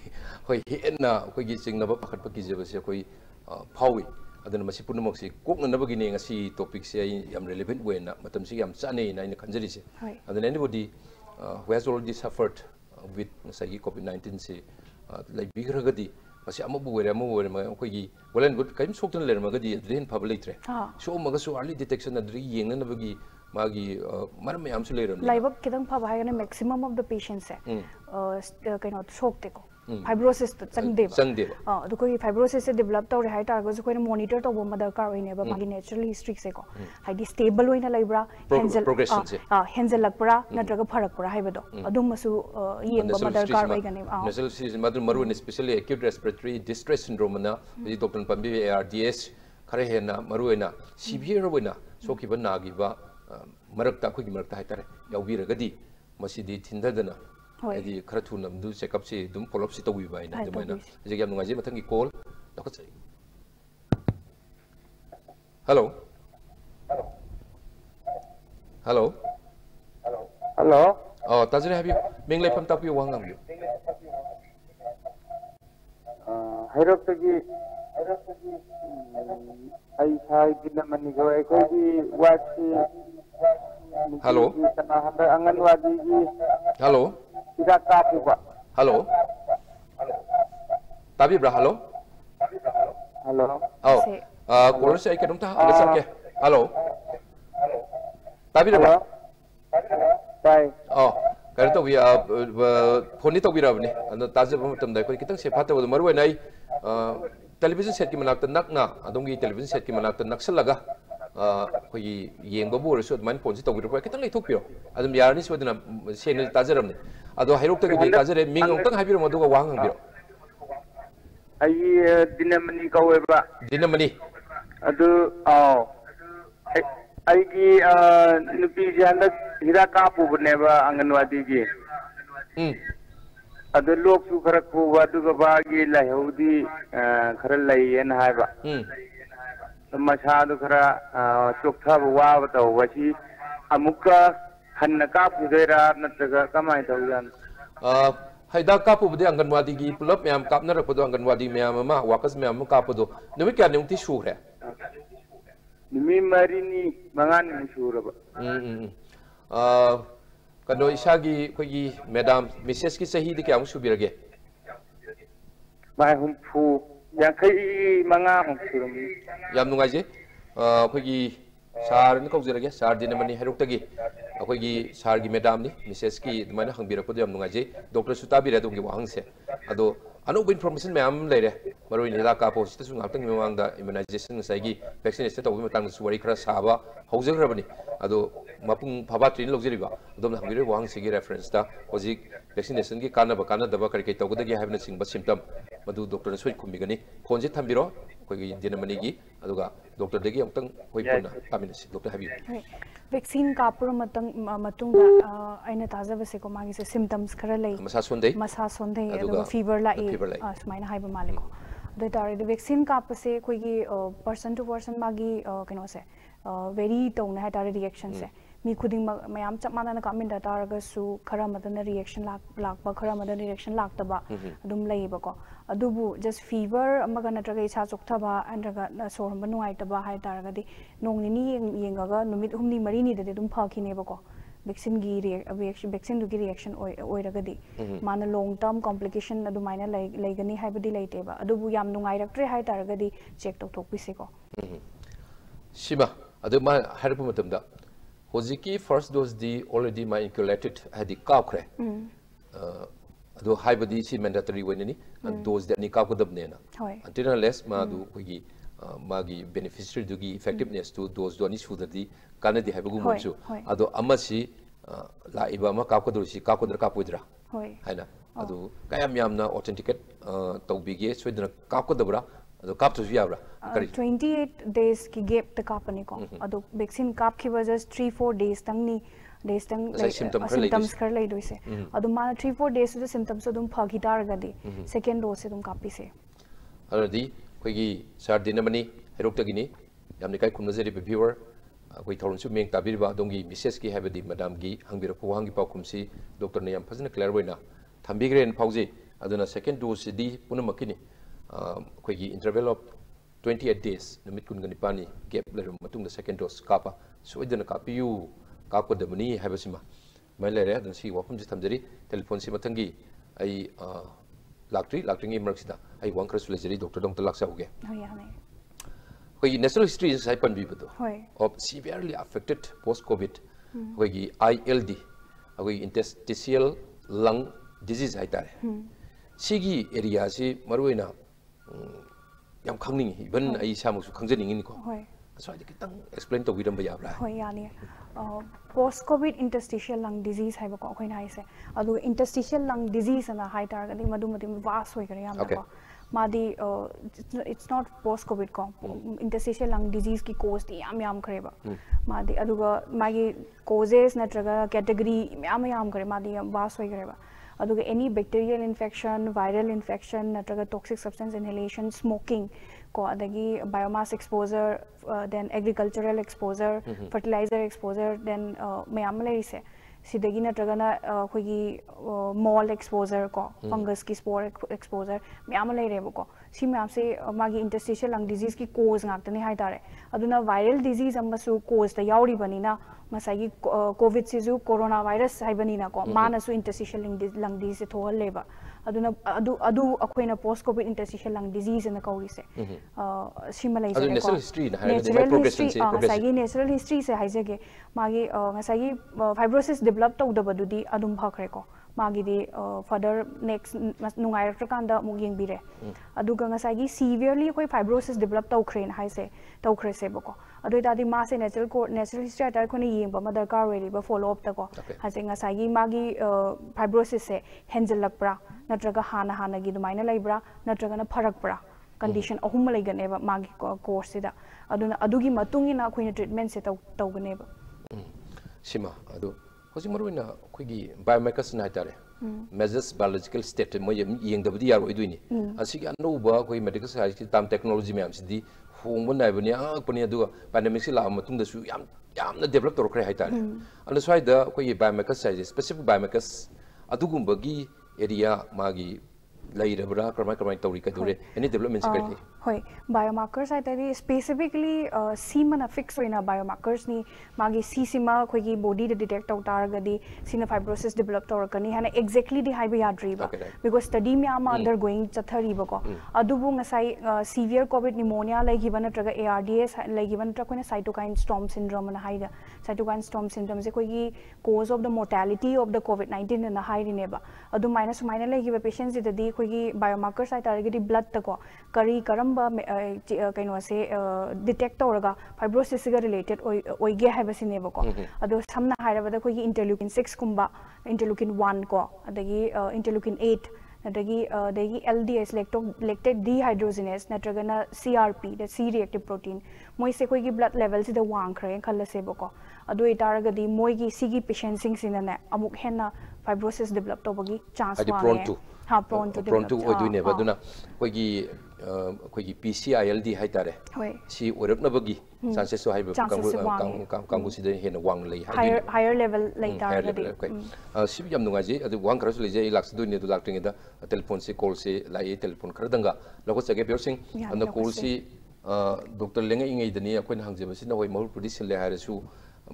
होय हेना अखोगी चिंगनबा पखटप कीजेबसे अखोई फावी अदन मसी पुनमक्सी कोकननबगिने ngasi topic se yam relevant way na matam si yam chane na ina khanjari se adan anybody who has already suffered with ngasi COVID-19 se like bigragadi masi amabu were ma akogi well and good kaim soktan ler magadi adren public tre so maga so early detection adri yengnanabagi magi maram yam su leram laibak kidang phaba haigana maximum of the patients hai kaino sokte ko fibrosis चंगदेबा कोई फाइब्रोसिस से डेवलप तौरे हाई तारगो कोई मॉनिटर तौब दरकार होइनेबा मागी नेचुरल हिस्ट्री से को हाइडी स्टेबल होइना लेब्रा हेंजल लकपरा नत्रगा फरकपरा हाइबदो अदुमसु येंबा दरकार होइगने नेचुरल हिस्ट्री मदु मरु specially acute respiratory distress syndrome ना डॉक्टर पंबी ARDS खरे हेना मरु होइना सीवियर होइना सोखिबा नागिबा मरकता खोगी मरकता हाइतारे याउबिरगदी मसिदी थिंददना यदि खरा थुना दु चेकअप से दुम फॉलोअप से तौबी बाइना जमाइना जे याम नुगाजे मथंगी कॉल लखत हेलो हेलो हेलो ताजरे हाबी मेंगले फम तापियो वांगाम बियो हैरक्तगी आई साइ दिनमनि गो एकोगी वाची हेलो अंगनवाड़ी की हेलो हेलो ताबिब्रा हेलो हेलो कॉलर से आई केनोम ता आगे के हेलो ताबिब्रा ताई करें तो भी फोन नहीं तो भी रहा नहीं ताज़े बम दाई कोई कितना से फाते वो मरुए नहीं टेलीविजन सेट की मनाक तक नक ना अदोंगी टेलीविजन सेट की मनाक तक नक्सल लगा कोई येंग बबू रसो मन फोन से तो भी कितना ले थोक पियो अदम यार नहीं सोचना सेंगल ताज़े रमने अदो हाइरोक तक भी ताज़े रे मिंग उंगतंग हाइबिरो मधुका वांग हंगिरो आई दिनमनी कौवेबा दिनमनी अदु आओ आई की नुपी जानद हिरा कापुबनेबा अंगनवाड़ी की अदु लोक सु खरा खुवा दुगा बागी लाहौदी खरा लैयन हायबा मसादु खरा चोकथाब वाब तौबसी अमुका हन्न कापुदेरा नत्रगा कमाय तौजान Haida kapu budi Anganwadi gi pulap myam kapna rakpodo Anganwadi myam ma wakas myam kapodo numi kya nungti shukre numi marini mangani shuraba kano isagi kogi madam Mrs. ki sahi di kya shubirage mai humpu yang kai manga humpurum yam nungaje kogi sar ni kaujirage sar dinamani heruktage अखोगी सार की मैडम ने मिसेस की दुमाना हंगबिरपदो यम नुंगाजे डॉक्टर सुताबिरे दोंगी वाहंगसे अदो अनोब इन्फॉर्मेशन मैम लेरे मरोइ निला कापो सितसु ngakhtang memangda immunization saigi vaccination tawbi matang su wari khara saba haujagrabani ado mapung phaba trin logjeriba adom hangire wahangsigi reference ta hoji vaccination ki kana daba kari kai tawgudagi habna singba symptom madu doctor na soi khumigani phone je thambiro koigi dinamani gi aduga doctor degi amtang hoi puna taminasi doctor habi vaccine kapur matung aina taza base ko magi se symptoms khara lei masa sondai aduga fever la smaina haiba maliko the tare the vaccine kap se koi gi person to person magi kino se very tone ha tare reaction se mi khuding mayam chapmana na kamin da taraga su khara madana reaction lak ba khara madana reaction lak ta ba adum lei ba ko adubu just fever amaga natraga isa chokta ba andraga sor hom nuai ta ba hai taraga di nong ni yengaga numit humni mari ni de dum phaki ne ba ko vaccine gi reaction vaccine du gi reaction oiraga di mana long term complication adu maina laigani haibadi laite ba adubu yam nungai raktre hai taraga di check tok tok pise ko shima adu ma harpu matamda hojiki first dose di already my inculated hadi kaukre ado haibadi si mandatory wenini dose da ni kaukudab ne na until unless ma du kogi magi beneficiary dugi effectiveness to dose do ni sudadi kanadi haibagu monsu ado amasi la iba ma kaukudru si kaukudra kapudra haina ado kayam yamna authenticate tawbige soidna kaukudabra ado kap to yabra 28 days ki gap ta kapani ko ado vaccine kap ki wajah 3-4 days tang ni symptoms khar lai doise ado ma 3-4 days the symptoms adum phagi tar ga di second dose adum kapi se already koigi sar dinamani herok tagini yamni kai khumnajeri viewer koi thorun su meng tabirba dongi mrs ki habedi madam gi hangbira puwangi paukumsi doctor ne yam phajna clear boina thambigren phauji aduna second dose di punamakini koigi interval of 28 days namit kun gani pani gap lerum matung da second dose kapa soidana kapiyu kapo damani habasima mai lere dan si wafum ji thamjari telephone si matangi ai lactring emerxida ai wang kras lejeri doctor dong talak sauge koi national history is happen bi bado of severely affected post covid koi ILD koi interstitial lung disease hai tare sigi area si maruina yam khangning even ai samu su khangjening ni ko so I kitang explain to widam ba yabra hoi yani post covid interstitial lung disease hai ba ko khoi nai se adu interstitial lung disease na hai tar ga madu vas hoi kare yam ko madi it's not post covid ko interstitial lung disease ki cause ti yam khare ba madi aduga magi causes natraga category yam kare madi vas hoi kare ba aduga any bacterial infection viral infection natraga toxic substance inhalation smoking ko adagi biomass exposure then agricultural exposure fertilizer exposure then mayam lai se sidagi natraga na khogi mold exposure ko fungus ki spore exposure mayam lai re ko si mayam se magi interstitial lung disease ki cause ngak tani hai tare aduna viral disease amasu cause ta yauri bani na masagi covid sizu coronavirus hai bani na ko mana su interstitial lung disease thohal leba aduna adu akoina post covid interstitial lung disease na kauri se simalai adu natural history na hai progression se masagi natural history se hai jage magi masagi fibrosis develop tawdaba dudi adum bhakre ko magi di further next nungai rakanda mu yeng bire aduga ngasagi severely koi fibrosis develop tawkhre na hai se tawkhre se bako adu dadi ma se natural history atar khoni yeng ba madar ka ready ba follow up ta ko ha se ngasagi magi fibrosis se henjel lakpra natraga hana gi dumaina laibra natraga na pharak pra condition ahum laigane ba magi course sida aduna adugi matungi na khoina treatment se tawgane ba sima adu hoji maruina khogi biomarkers na tare measures biological state mo yeng dabdi yaro iduini asigi anuba khoi medical science tam technology me amsidi hongbo naibani akpani adu pandemic si la matung da su yamna develop torkre hai tare anu swai da khoi biomarkers specific biomarkers adugumba gi area magi lairabra kramai tawri kadure any development secretary hoi biomarkers ai tadi specifically simana fix hoina biomarkers ni magi sima khoi gi body de detect taw targadi sina fibrosis develop tawrakani hana exactly di haiba yadriba because study me am undergoing chathari bako adubu ngasai severe covid pneumonia lai given natraga ARDS lai given natra koina cytokine storm syndrome na haida cytokine storm syndrome se koi gi cause of the mortality of the covid 19 na hairi neba adu minus lai giba patients di khoi gi biomarkers ai targadi blood ta ko kari karam kaino se detect tawraga fibrosis ga related oige haiba sineba ko ado samna hairabada khoi interleukin 6 kumba interleukin 1 ko adagi interleukin 8 nadagi dagi LDS lactate dehydrogenase natragana CRP the C reactive protein moi se khoi gi blood level si da wang khre khalla se bako ado itaragadi moi gi sigi patient sing sinane amuk henna fibrosis develop tobagi chance wa ha prone to oidune baduna khoi gi PCILD haitare si orapnabagi chances so haiba kangu si de hena wang lei higher level lei targadi si yam nunga ji adu wang karasu le je lax du ne du lacting da telephone se call se lai telephone kradanga lago chage persing and call si doctor lenga ingai dani akoin hangje basi na hoi mahul prediction le harasu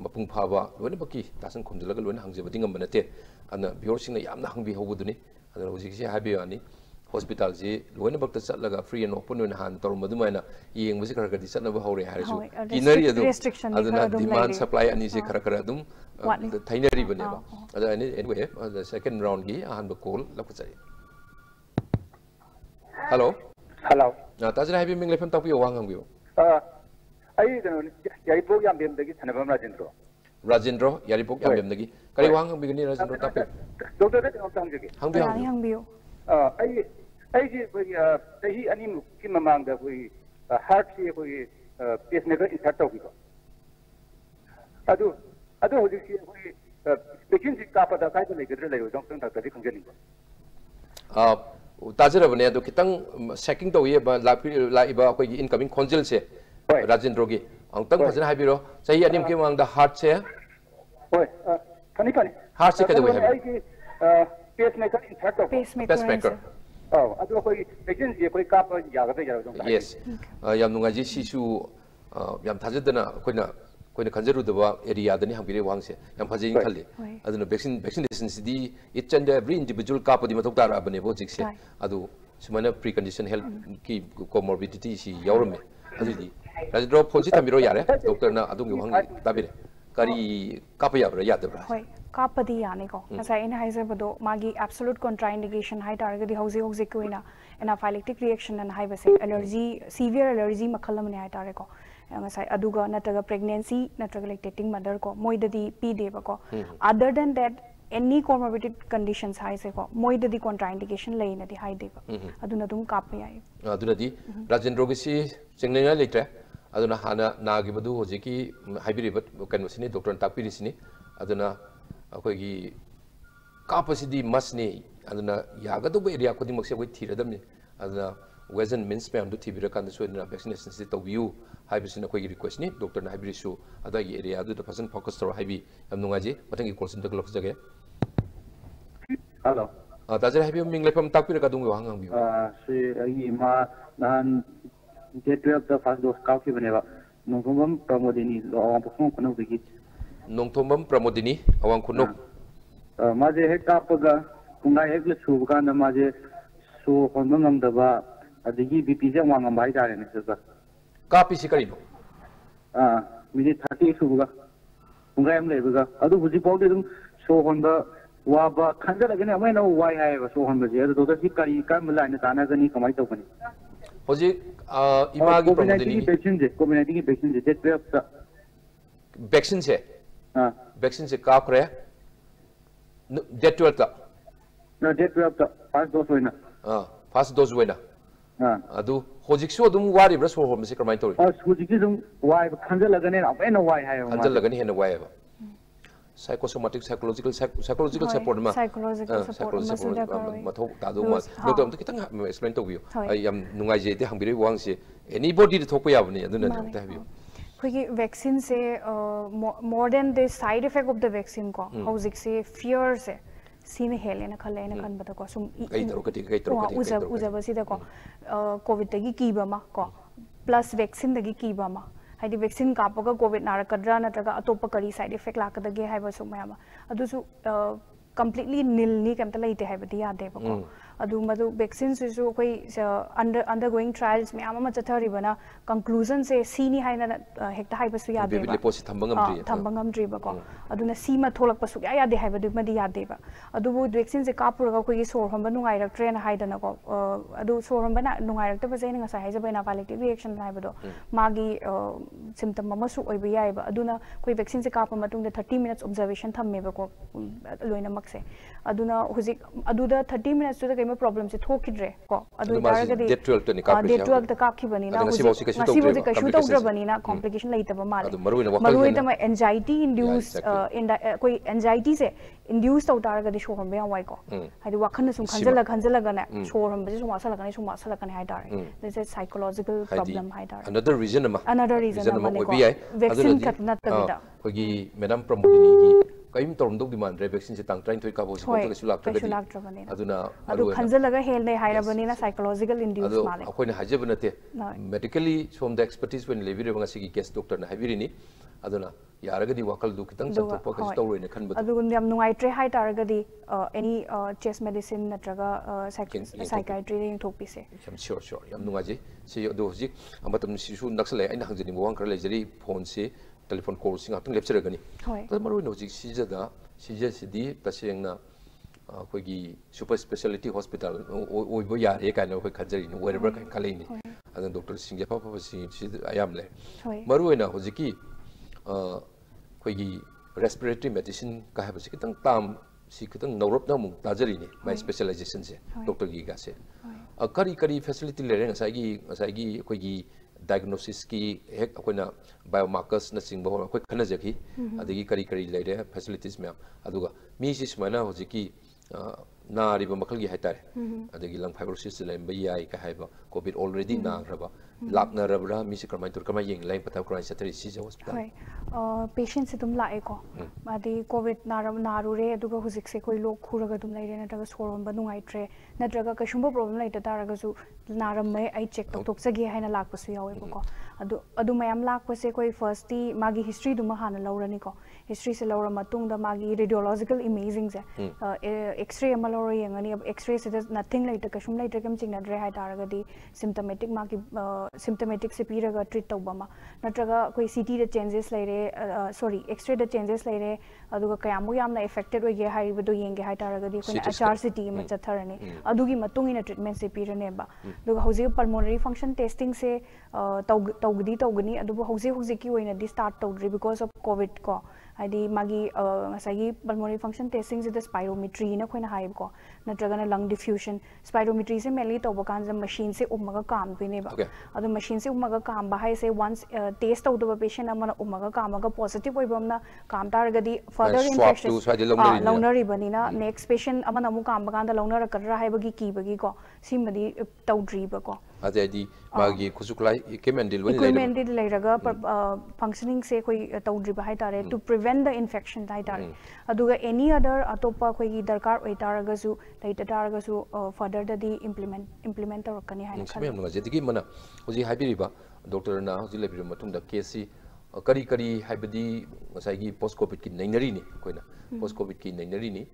mapung phaba loina baki tasan khumjalaga loina hangje bading ambanate ana biosing na yamna hangbi hobuduni adu hojik si habi ani hospital ji loina bakta chatlaga free and open when han torum madumaina yeng basi khara khadi chatna ba hore harisu kinari adu aduna demand supply ani se khara khara adum thainari bane ba adu anyway the second round gi han ba call lakchari hello tajra habi ming lefam takpi wang hangbiyo ai yaripok yambem dagi thanabam Rajendra yaripok yambem dagi kari wang hangbi ni Rajendra takpi doctor de hangbiyo ai ji tahi ani ki mamang da koi heart se koi pacemaker insert tau ko adu hoji ki koi patient ji ka pada kai le gedre le doctor ta tadi khangeni tajara bane adu kitang checking to ye ba la iba koi incoming consul se Rajendra gi angtang phajana haibiro sahi anim ki mang da heart se hoi pani heart se kadwe habi pacemaker insert tau pacemaker adu koi patient ji koi ka pa ya ga ya dong yes yam nunga ji sisu yam thajadana koina khanjaru daba area dani hambire wangse yam phajin khalli aduna vaccination sidi each and every individual ka padi mathok tar abane bo jikse adu sumana precondition health ki comorbidity si yaurame adudi rajidro phone si thamiro yare doctor na adungi wang tabire kari kapa yabra yadabra hoi kapadi yani ko asa in haiser bado magi absolute contraindication hai targadi hausi koina anaphylactic reaction and hai base allergy severe allergy makhalam ne hai tare ko ngasai aduga nataga pregnancy nataga lactating mother ko moidadi p deba ko other than that any comorbid conditions hai se ko moidadi contraindication leina di hai deba aduna dum kap yai aduna di Rajendra gi si chengnena letre aduna hana nagi badu hojiki haibiri but kan wasini doctor takpiri sini aduna akoigi capacity masni aduna yagadu be area kodi makse koi thiradamni aduna ways and means me amdu thibira kan so na vaccination si to view haibisina koi request ni doctor na haibiri su adagi area adu the person focus to haibi amnunga ji matangi call center klok jage hello tajara haibi ming lefam takpira ka dungi wang bi si ai ma nan J12 the first dose coffee baneba nongthomam pramodini awang phong kono bigi nongthomam pramodini awang kono maje he kapaga kunga ekle subuka na maje so honam namdaba adigi bp je wangam bai dare ne sa kapi sikari no miji 30 subuga kunga em lebuga adu buji pawde dum so honda waba khanja lagene amai na wai hai ba so honda je adu to sikari kam line tana gani kamai to bani hoji imagi pramodini COVID-19 ki vaccine je jet vaccine se vaccine se ka kre jet 12 ta no jet 12 ta first dose hoina first dose hoina adu hojik so dum wari bra so hom se kamai tori hojik dum wai khanja lagane amai na wai hai khanja lagane hena wai ba psychosomatic psychological support ma mathok ta do ma doctor to kitang explain to you I am nungai je te hangbire wang se anybody to thokpa yabni aduna ta habiyo khoi vaccine se more than the side effect of the vaccine ko hojik se fear se सीने हेलेना खलेना खनबदा को सुम कई तरह उजबसीदा को कोविड तगी कीबमा को प्लस वैक्सीन तगी कीबमा हाइदी वैक्सीन कापगा कोविड नारकद्रा नत्रगा अतोप करी साइड इफेक्ट लाकदगे हाइबा सुमयामा अदुसु completely nil ni kamta laite haibadi yade bako adu madu vaccines su koi undergoing trials me ama chathari bana conclusion se c ni haina hekta haiba su yade ba post thambangam dri bako aduna c ma tholak pasu ya yade haibadu madi yade ba adu bu vaccine se kapuraga koi sor homba nungai rak train haidana ko adu sor homba na nungai rak ta ba jaina sa haija bana anaphylactic reaction haibado magi symptom ama su oiba yai ba aduna koi vaccine se kapa matung da 30 minutes observation thamme bako loina से अदुना हुजिक अदुदा 30 मिनट्स तो कई प्रॉब्लम से थोकिद्रे को अदु दारगदि डेट 12 त काखि बनिना नसी कशु तौद्र बनिना कॉम्प्लिकेशन लैतब माले मरुइदम एंजाइटी इंड्यूस कोई एंजाइटी से इंड्यूस तौ दारगदि शो हमबे वाई को हाइदि वाखन सुम खंजल गना शो हमबे सुम वासल गना हाइ दारे this is psychological problem high दारे अनदर रीजन अमा वैक्सीन खतना तबिदा कोगी मैडम प्रमोदिनी की कई तौरम दो डिमांड रे वैक्सीन से तांग ट्राइन थोई का बोस को कछु लाक्त्रबनी अदुना अदु खंजलगा हेलने हाइरबनीना साइकोलॉजिकल इंड्यूस माले अखोइना हाइजब नते मेडिकली फ्रॉम द एक्सपर्टीज वेन लेबिरे बंगासी की केस डॉक्टर ना हाइबिरिनी अदुना यारगदी वाकल दु खितंग संतोप कछु तौरोइना खनबद अदु याम नुंगाइट्रे हाइ तारगदी एनी चेस्ट मेडिसिन नत्रगा साइकियाट्री रे थोपिसे यम श्योर यम नुंगाजे से दो हजिक अमतम सिसु नक्सले आइना हंजनी मोवांग कर लेजरी फोन से टेलीफोन कॉल सिंग आतंग लेप्चरगनी तो मरुन हजिक सिजदा सिजसिदी तसेंगना अखोगी सुपर स्पेशलिटी हॉस्पिटल ओइबो यारे कानो खै खजरी नो वेरेबर काइन खालेनी अदन डॉक्टर सिंग पापा सि आयाम ले मरुइना हजिकी अखोगी रेस्पिरेटरी मेडिसिन का हबसे कितंग ताम सि कितंग नौरप ना मु ताजरीनी माय स्पेशलाइजेशन से डॉक्टर की गासे करी करी फैसिलिटी लेरे ngसाइगी अखोगी diagnosis की हेक अखोना बायोमार्कर्स न सिंग बहो अखोय खनजखी अदगी करी करी लेरे फैसिलिटीज में अदुगा मी सि सुमाना होजिकी नारिबा मखल की हाइतारे अदगी लंग फाइब्रोसिस लेम बयाई का हाइबा कोविड ऑलरेडी नारबा लाकना रबरा मी से करमाय तुर कमाय येंग लाइन पता क्राइन सतरी सी हॉस्पिटल पेशेंट से तुम लाए को मादी कोविड नारुरे अदुगा हुजिक से कोई लोग खुरगा तुम लाइरे नत्रगा सोरम बनुंगाइट्रे नत्रगा कशुंबो प्रॉब्लम लाइट तारगसु नारमय आई चेक तोक्सगे हाइना लाकपसु यावेबको अदु मयाम लाकपसे कोई फर्स्टली मागी हिस्ट्री दुमा हाना लौरनी को हिस्ट्री से लौर मतुंग द मागी रेडियोलॉजिकल इमेजिंग से एक्सरे अमा लौर येंगनी अब एक्सरे से नथिंग लाइट कशुम लाइट कम चिंगनद्रे हाइ तारगदी सिम्पटोमेटिक मागी सिम्पटोमेटिक से पीरगा ट्रीट तौबमा नत्रगा कोई सीटी द चेंजेस लाइरे सॉरी एक्सरे द चेंजेस लाइरे अदुगा कयामु यामना इफेक्टेड ओइगे हाइबदो येंगे हाइ तारगदी कोई एचआरसीटी म चथरने अदुगी मतुंग इन ट्रीटमेंट से पीरनेबा दुगा हौजे पल्मोनरी फंक्शन टेस्टिंग से तौगनी अदुबो हौजे की ओइनदी स्टार्ट तौद्री बिकॉज ऑफ कोविड को हाइदी मागी ngसागी पल्मोनरी फंक्शन टेस्टिंग से द स्पाइरोमेट्री न खोइना हाइब को नत्रगना लंग डिफ्यूजन स्पाइरोमेट्री से मेनली तौब कान मशीन से उमगा काम पिनेबा अदु मशीन से उमगा काम बाहाय से वंस टेस्ट तौदब पेशेंट अमना उमगा कामगा पॉजिटिव ओइबमना काम तारगदी फर्दर इन्फेक्शन लौनरी बनिना नेक्स्ट पेशेंट अमना मु काम बगान द लौनर कररा हाइबगी कीबगी को सिमदी तौद्रीबा को अदि मागी खुसुक्लाई इक्विपमेंट लेरगा फंक्शनिंग से कोई तौद्रीबा हाइ तारे टू प्रिवेंट द इन्फेक्शन हाइ तारे अदुगा एनी अदर अतोपा कोई दरकार ओइ तारगसु लैत तारगसु फर्दर ददी इम्प्लीमेंट तौरकनी हाइ खने हम नगजेदगी मना होजि हाइबिरिबा डॉक्टर ना होजि लेबिर मतुंग द केसी करी करी हाइबदी ngसाइगी पोस्ट कोविड की नैनरीनी कोइना पोस्ट कोविड की नैनरीनी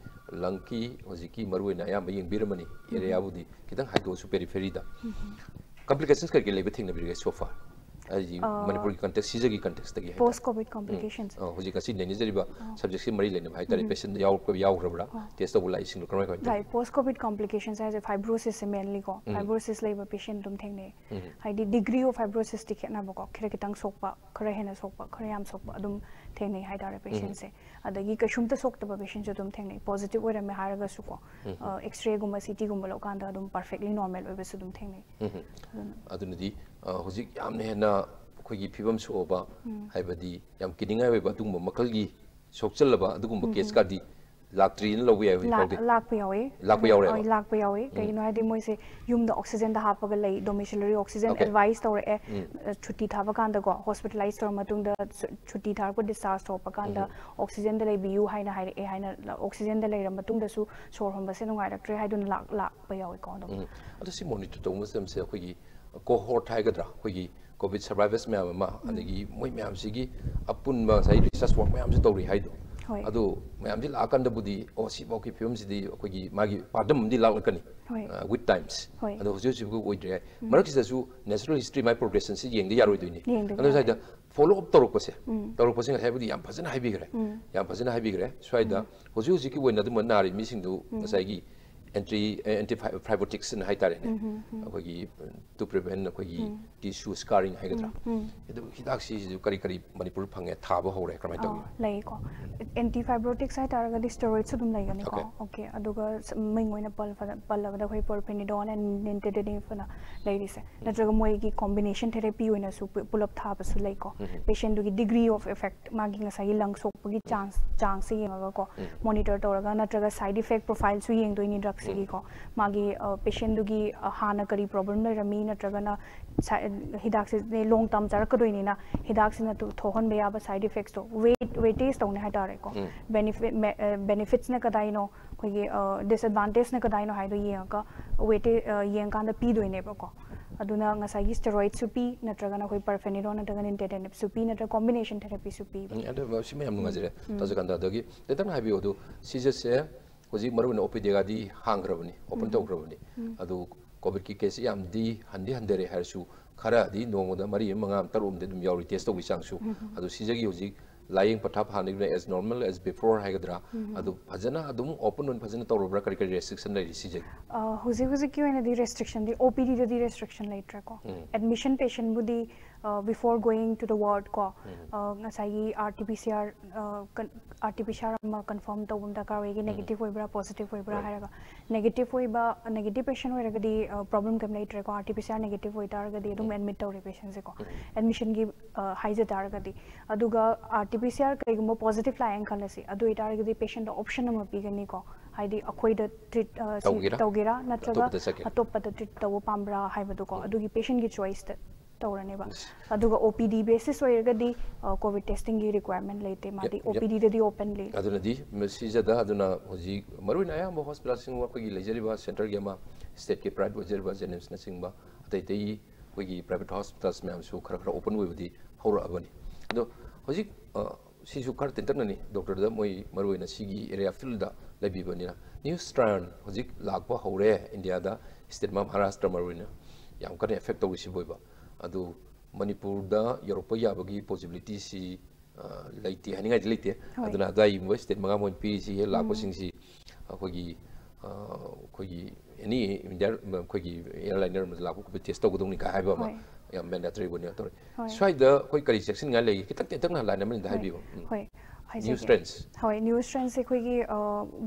लंकी होजि की मरुइना या मयिंग बिरमनी एरिया बुदी कितंग हाइगो सु पेरिफेरी दा complications करके लेबे थिंग नबिरगे सोफा अजी मणिपुर की कंटेक्स्ट सीजगी कंटेक्स्ट तगी पोस्ट कोविड कॉम्प्लिकेशंस होजि कसी नैनिजरिबा सब्जेक्ट से मरी लेने भाई तारे पेशेंट याव रबरा टेस्ट तो बुलाई सिंग करमै कोइ right post COVID complications as fibrosis से मेनली को फाइब्रोसिस लेबा पेशेंट तुम थेंगने हाइडी डिग्री ऑफ फाइब्रोसिस टिकेटना बको खरे कितंग सोकपा खरे हेना सोकपा खरे याम सोकपा अदुम थेंगने हाइ तारे पेशेंट से अदगी कशुमता सोकतबा पेशेंट जो तुम थेंगने पॉजिटिव ओइरा मे हारगा सुको एक्सरे गुम सीटी गुम लोकांदा अदुम परफेक्टली नॉर्मल ओइबे तुम थेंगने अदुनदी होजि यामने हेना अखोगी फिबम सोबा हाइबदी याम किनिंगाय ओइबा दुम मखलगी सोकचलबा दुगुम केस कादी ꯂꯥꯛꯇ꯭ꯔꯤꯅ ꯂꯧꯕ ꯌꯥꯏ ꯍꯧꯖꯤꯛ ꯐꯥꯎꯗꯤ ꯂꯥꯛꯄ ꯌꯥꯎꯋꯤ ꯂꯥꯛꯄ ꯌꯥꯎꯔꯦꯕ ꯂꯥꯛꯄ ꯌꯥꯎꯋꯤ ꯀꯩꯒꯤꯅꯣ ꯍꯥꯏꯗꯤ ꯃꯣꯏꯁꯦ ꯌꯨꯝꯗ ꯑꯣꯛꯁꯤꯖꯦꯟꯗ ꯍꯥꯞꯄꯒ ꯂꯩ ꯗꯣꯃꯤꯁꯤꯂꯔꯤ ꯑꯣꯛꯁꯤꯖꯦꯟ ꯑꯦꯗꯚꯥꯏꯁ ꯇꯧꯔꯛꯑꯦ ꯁꯨꯇꯤ ꯊꯥꯕ ꯀꯥꯟꯗꯀꯣ ꯍꯣꯁꯄꯤꯇꯥꯂꯥꯏꯁ ꯇꯧꯔ ꯃꯇꯨꯡꯗ ꯁꯨꯇꯤ ꯊꯥꯔꯛꯄ ꯗꯤꯁꯆꯥꯔꯖ ꯇꯧꯔꯛꯄ ꯀꯥꯟꯗ ꯑꯣꯛꯁꯤꯖꯦꯟꯗ ꯂꯩꯕꯤꯌꯨ ꯍꯥꯏꯅ ꯍꯥꯏꯔꯛꯑꯦ ꯍꯥꯏꯅ ꯑꯣꯛꯁꯤꯖꯦꯟꯗ ꯂꯩꯔ ꯃꯇꯨꯡꯗꯁꯨ ꯁꯣꯔ ꯍꯣꯟꯕꯁꯦ ꯅꯨꯡꯉꯥꯏꯔꯛꯇ꯭ꯔꯦ ꯍꯥꯏꯗꯨꯅ ꯂꯥꯛꯄ ꯌꯥꯎꯋꯤꯀꯣ ꯑꯗꯨꯝ ꯑꯗꯣ ꯁꯤ ꯃꯣꯅꯤꯇꯔ ꯇꯧꯕ ꯃꯇꯝꯁꯦ ꯑꯩꯈꯣꯏꯒꯤ ꯀꯣꯍꯣꯔꯠ ꯍꯥꯏꯒꯗ꯭ꯔꯥ ꯑꯩꯈꯣꯏꯒꯤ ꯀꯣꯚꯤꯗ ꯁꯔꯚꯥꯏꯚꯔꯁ ꯃꯌꯥꯝ ꯑꯃ ꯑꯗꯒꯤ ꯃꯣꯏ ꯃꯌꯥꯝꯁꯤꯒꯤ ꯑꯄꯨꯟꯕ ꯉꯁꯥꯏ ꯔꯤꯁꯔꯁ ꯋꯥꯔꯛ ꯃꯌꯥꯝꯁꯨ ꯇꯧꯔꯤ ꯍꯥꯏꯗꯣ ꯑꯗꯣ ꯃꯌꯥꯝꯁꯤ ꯂꯥꯛꯑꯀꯥꯟꯗꯕꯨꯗꯤ ꯑꯣ ꯁꯤꯐꯥꯎꯒꯤ ꯐꯤꯕꯝꯁꯤꯗꯤ ꯑꯩꯈꯣꯏꯒꯤ ꯃꯥꯒꯤ ꯄꯥꯟꯗꯝ ꯑꯃꯗꯤ ꯂꯥꯛꯂꯛꯀꯅꯤ ꯋꯤꯠ ꯇꯥꯏꯝꯁ ꯑꯗꯣ ꯍꯧꯖꯤꯛ ꯍꯧꯖꯤꯛ ꯑꯣꯏꯗ꯭ꯔꯦ ꯃꯔꯛꯁꯤꯗꯁꯨ ꯅꯦꯆꯔꯦꯜ ꯍꯤꯁꯇ꯭ꯔꯤ ꯃꯥꯏ ꯄ꯭ꯔꯣꯒ꯭ꯔꯦꯁꯟꯁꯤ ꯌꯦꯡꯗ ꯌꯥꯔꯣꯏꯗꯣꯏꯅꯤ ꯑꯗꯣ ꯁ꯭ꯋꯥꯏꯗ ꯐꯣꯂꯣ ꯑꯞ ꯇꯧꯔꯛꯄꯁꯦ ꯉꯁꯥꯏꯕꯨꯗꯤ ꯌꯥꯝ ꯐꯖꯅ ꯍꯥꯏꯕꯤꯈ꯭ꯔꯦ ꯁ꯭ꯋꯥꯏꯗ ꯍꯧꯖꯤꯛ ꯍꯧꯖꯤꯛꯀꯤ ꯑꯣꯏꯅ ꯑꯗꯨꯝꯕ ꯅꯥꯔꯤꯕ ꯃꯤꯁꯤꯡꯗꯨ ꯉꯁꯥꯏꯒꯤ ꯑꯦꯟꯇꯤ ꯐꯥꯏꯕꯣꯇꯤꯛꯁ ꯍꯥꯏꯇꯥꯔꯦꯅꯦ ꯑꯩꯈꯣꯏꯒꯤ ꯇꯨ ꯄ꯭ꯔꯤꯚꯦꯟ ꯑꯩꯈꯣꯏꯒꯤ ꯇꯤꯁꯨ ꯁ꯭ꯀꯥꯔꯤꯡ ꯍꯥꯏꯒꯗ꯭ꯔꯥ ꯑꯗꯨ ꯍꯤꯗꯥꯛꯁꯤꯁꯨ ꯀꯔꯤ ꯃꯅꯤꯄꯨꯔ ꯐꯪꯉꯦ ꯊꯥꯕ ꯍꯧꯔꯦ ꯀꯃꯥꯏꯅ ꯇꯧꯒꯦ ꯂꯩꯀꯣ ꯑꯦꯟꯇꯤ ꯐꯥꯏꯕ꯭ꯔꯣꯇꯤꯛꯁ ꯍꯥꯏꯇꯥꯔꯒꯗꯤ ꯁ꯭ꯇꯦꯔꯣꯏꯗꯁꯨ ꯑꯗꯨꯝ ꯂꯩꯒꯅꯤꯀꯣ ꯑꯣꯀꯦ ꯑꯗꯨꯒ ꯃꯤꯡ ꯑꯣꯏꯅ ꯄꯜꯂꯕꯗ ꯑꯩꯈꯣꯏ ꯄꯣꯔꯐꯦꯅꯤꯗꯣꯟ ꯑꯦꯟ ꯅꯤꯟꯇꯦꯗꯤꯅꯤꯐꯅ ꯂꯩꯔꯤꯁꯦ ꯅꯠꯇ꯭ꯔꯒ ꯃꯣꯏꯒꯤ ꯀꯣꯝꯕꯤꯅꯦꯁꯟ ꯊꯦꯔꯥꯄꯤ ꯑꯣꯏꯅꯁꯨ ꯄꯨꯂꯞ ꯊꯥꯕꯁꯨ ꯂꯩꯀꯣ ꯄꯦꯁꯦꯟꯗꯨꯒꯤ ꯗꯤꯒ꯭ꯔꯤ ꯑꯣꯐ ꯏꯐꯦꯛट ꯃꯥꯒꯤ ꯉꯁꯥꯏꯒꯤ ꯂꯪ ꯁꯣꯛꯄꯒꯤ ꯆꯥꯡꯁꯦ ꯌꯦꯡꯉꯒꯀꯣ ꯃꯣꯅꯤꯇꯔ ꯇꯧꯔꯒ ꯅꯠꯇ꯭ꯔꯒ ꯁꯥꯏड इफेक्ट प्रोफाइल्सु येंगदोइनि ड्रग्सगिको मागी पेशेंटदुगी हाना करी प्रॉब्लम लेरमी नत्रगना हिदाक्से लॉन्ग टर्म चारकदोइनिना हिदाक्सिना तो थोहन बेयाबा साइड इफेक्ट्स तो वेटेज तौने हाइतारेको बेनिफिट्स ने कदाइनो खोगी डिसएडवांटेज ने कदाइनो हाइदो येंगा वेटे येंगांदा पीदोइनेबको अदुना ngasai steroid supi natragana koi perfenidone natragana nintedanib supi natra combination therapy supi adu sima yam ngajere tajakanda dagi detang habi odu sizese hoji maruna opd gadi hangrabani open tograbani adu covid ki case yam di handere harsu khara di nomoda mari mangam tarum de dum yauri test togi changsu adu sijagi hoji lying pathap hanigna as normal as before hagadra adu phajana adum open on phajana tawrobra kari restriction lai sijagi hoji ki oina di restriction di opd di restriction lai tra ko admission patient budi before going to the ward ko ngasai RT-PCR ma confirm tawum da ka wegi negative oibra positive oibra haraga negative patient oiraga di problem kam lai tra ko RT-PCR negative oitarga di adum admit tawre patient se ko admission gi haija targa di aduga RT-PCR kaigumba positive lying khalasi adu itarga di patient da option ama pigani ko haidi akhoi da treat tawgira natraga atoppa da treat taw pambra haibadu ko adugi patient gi choice da tawraneba aduga OPD basis oiraga di covid testing gi requirement leite madi OPD da di open le aduna di message da aduna hoji maruina ya mo hospital sing wa kogi lejeriba center gi ma state ki private lejeriba jenims na singba atai dei kogi private hospitals me am su khara open oibudi hora abani ado hoji sisu khar tentarnani doctor da moi maruina sigi area field da lebibani new strand hoji lakba hore india da state ma maharashtra maruina yam kana effect to isi boiba adu manipur da europe yabagi possibility si laiti haninga laiti aduna dai state maga mon pi si lakba sing si kogi any india kogi airliner ma lakba ko test to godong ni ka haiba ma yam mandatory boni to swai da koi kari section nga lei kitak kitak na line ma da haibi hoi new strands hoi new strands se kogi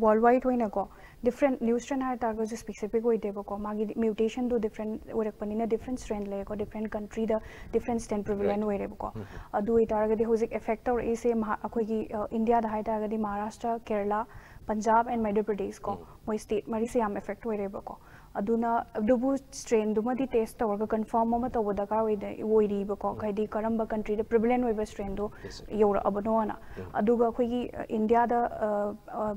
worldwide hoina ko different new strand har target jo specific hoi deba ko magi mutation do different orak panina different strand le ko different country da different strain prevalent hoi reba ko adu target di hozik effect or ase akogi india da hai target di maharashtra kerala punjab and madhya pradesh ko moi state mari se am effect hoi reba ko aduna dubu strain duma di test tawga confirm ma taw da ka oi ri ba ko khaidi karamba country da prevalent oi ba strain do yora abano na aduga khogi india da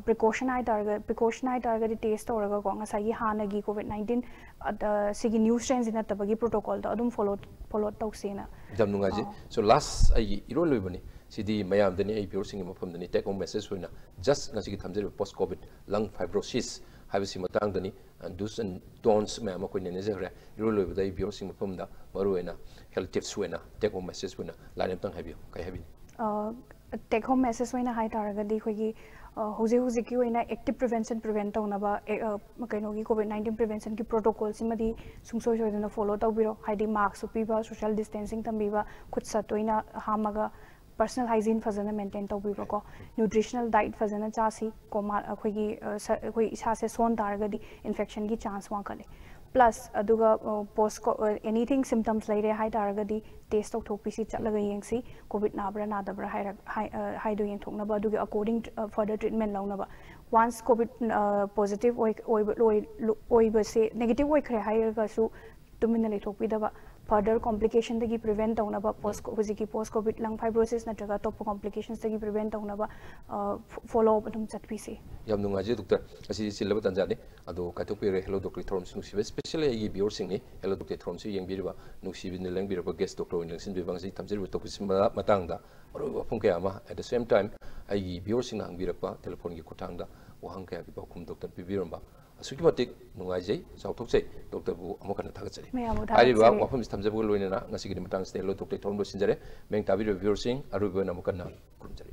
precaution ai target di test tawga ko ngasai gi hana gi covid 19 sigi new strains ina tabagi protocol da adum follow tawsena jam nunga ji so last ai iro loibani sidi mayam dani ai pure sing mafam dani take home message hoina just ngasi gi thamjeri post covid lung fibrosis habisi matang dani do's and don'ts ma'am ko ne jere iro loiba dai bio sing mafam da maru ena health tips hoina take home message hoina line tang habio kai habi take home message hoina hai taraga di khogi hoji ki hoina active prevention prevent tawna ba kaino gi covid 19 prevention ki protocol simadi sungsoi soidana follow tawbiro haidi mask upiba social distancing tambiba khut satoina hamaga personal hygiene fazana maintain tawbiba ko nutritional diet fazana chasi ko ma khogi khoi isa se son targa di infection ki chance wa kale plus aduga post anything symptoms laire hai targa di test of thopisi chatlaga yengsi covid na bra na dabra hai do yeng thokna ba aduga according further treatment launa ba once COVID positive oibase negative oikre hairaga su tumina leithokpidaba further complication dagi prevent taunaba post COVID lung fibrosis natraga top complications dagi prevent taunaba follow up adum chatpise yam nungaje doctor asi silaba tanjani ado kaitokpire hello doctor thorom nusibe especially ai bior singni hello doctor thorom su yengbiriba nusibini lengbiriba guest doctor in lengsin bibangsi tamjirbu topisima matangda aro phungke ama at the same time ai bior sing hangbirapa telephone gi kutangda wahang kaya ki bakum doctor bibiramba asuki matik nungaje sauthokse doctor bu amokana thagatsari ai ba wafam tamjabu loinena ngasi gi matang ste hello doctor thorom lo sinjare meng tabi reviewer sing aru go namokana kurumjari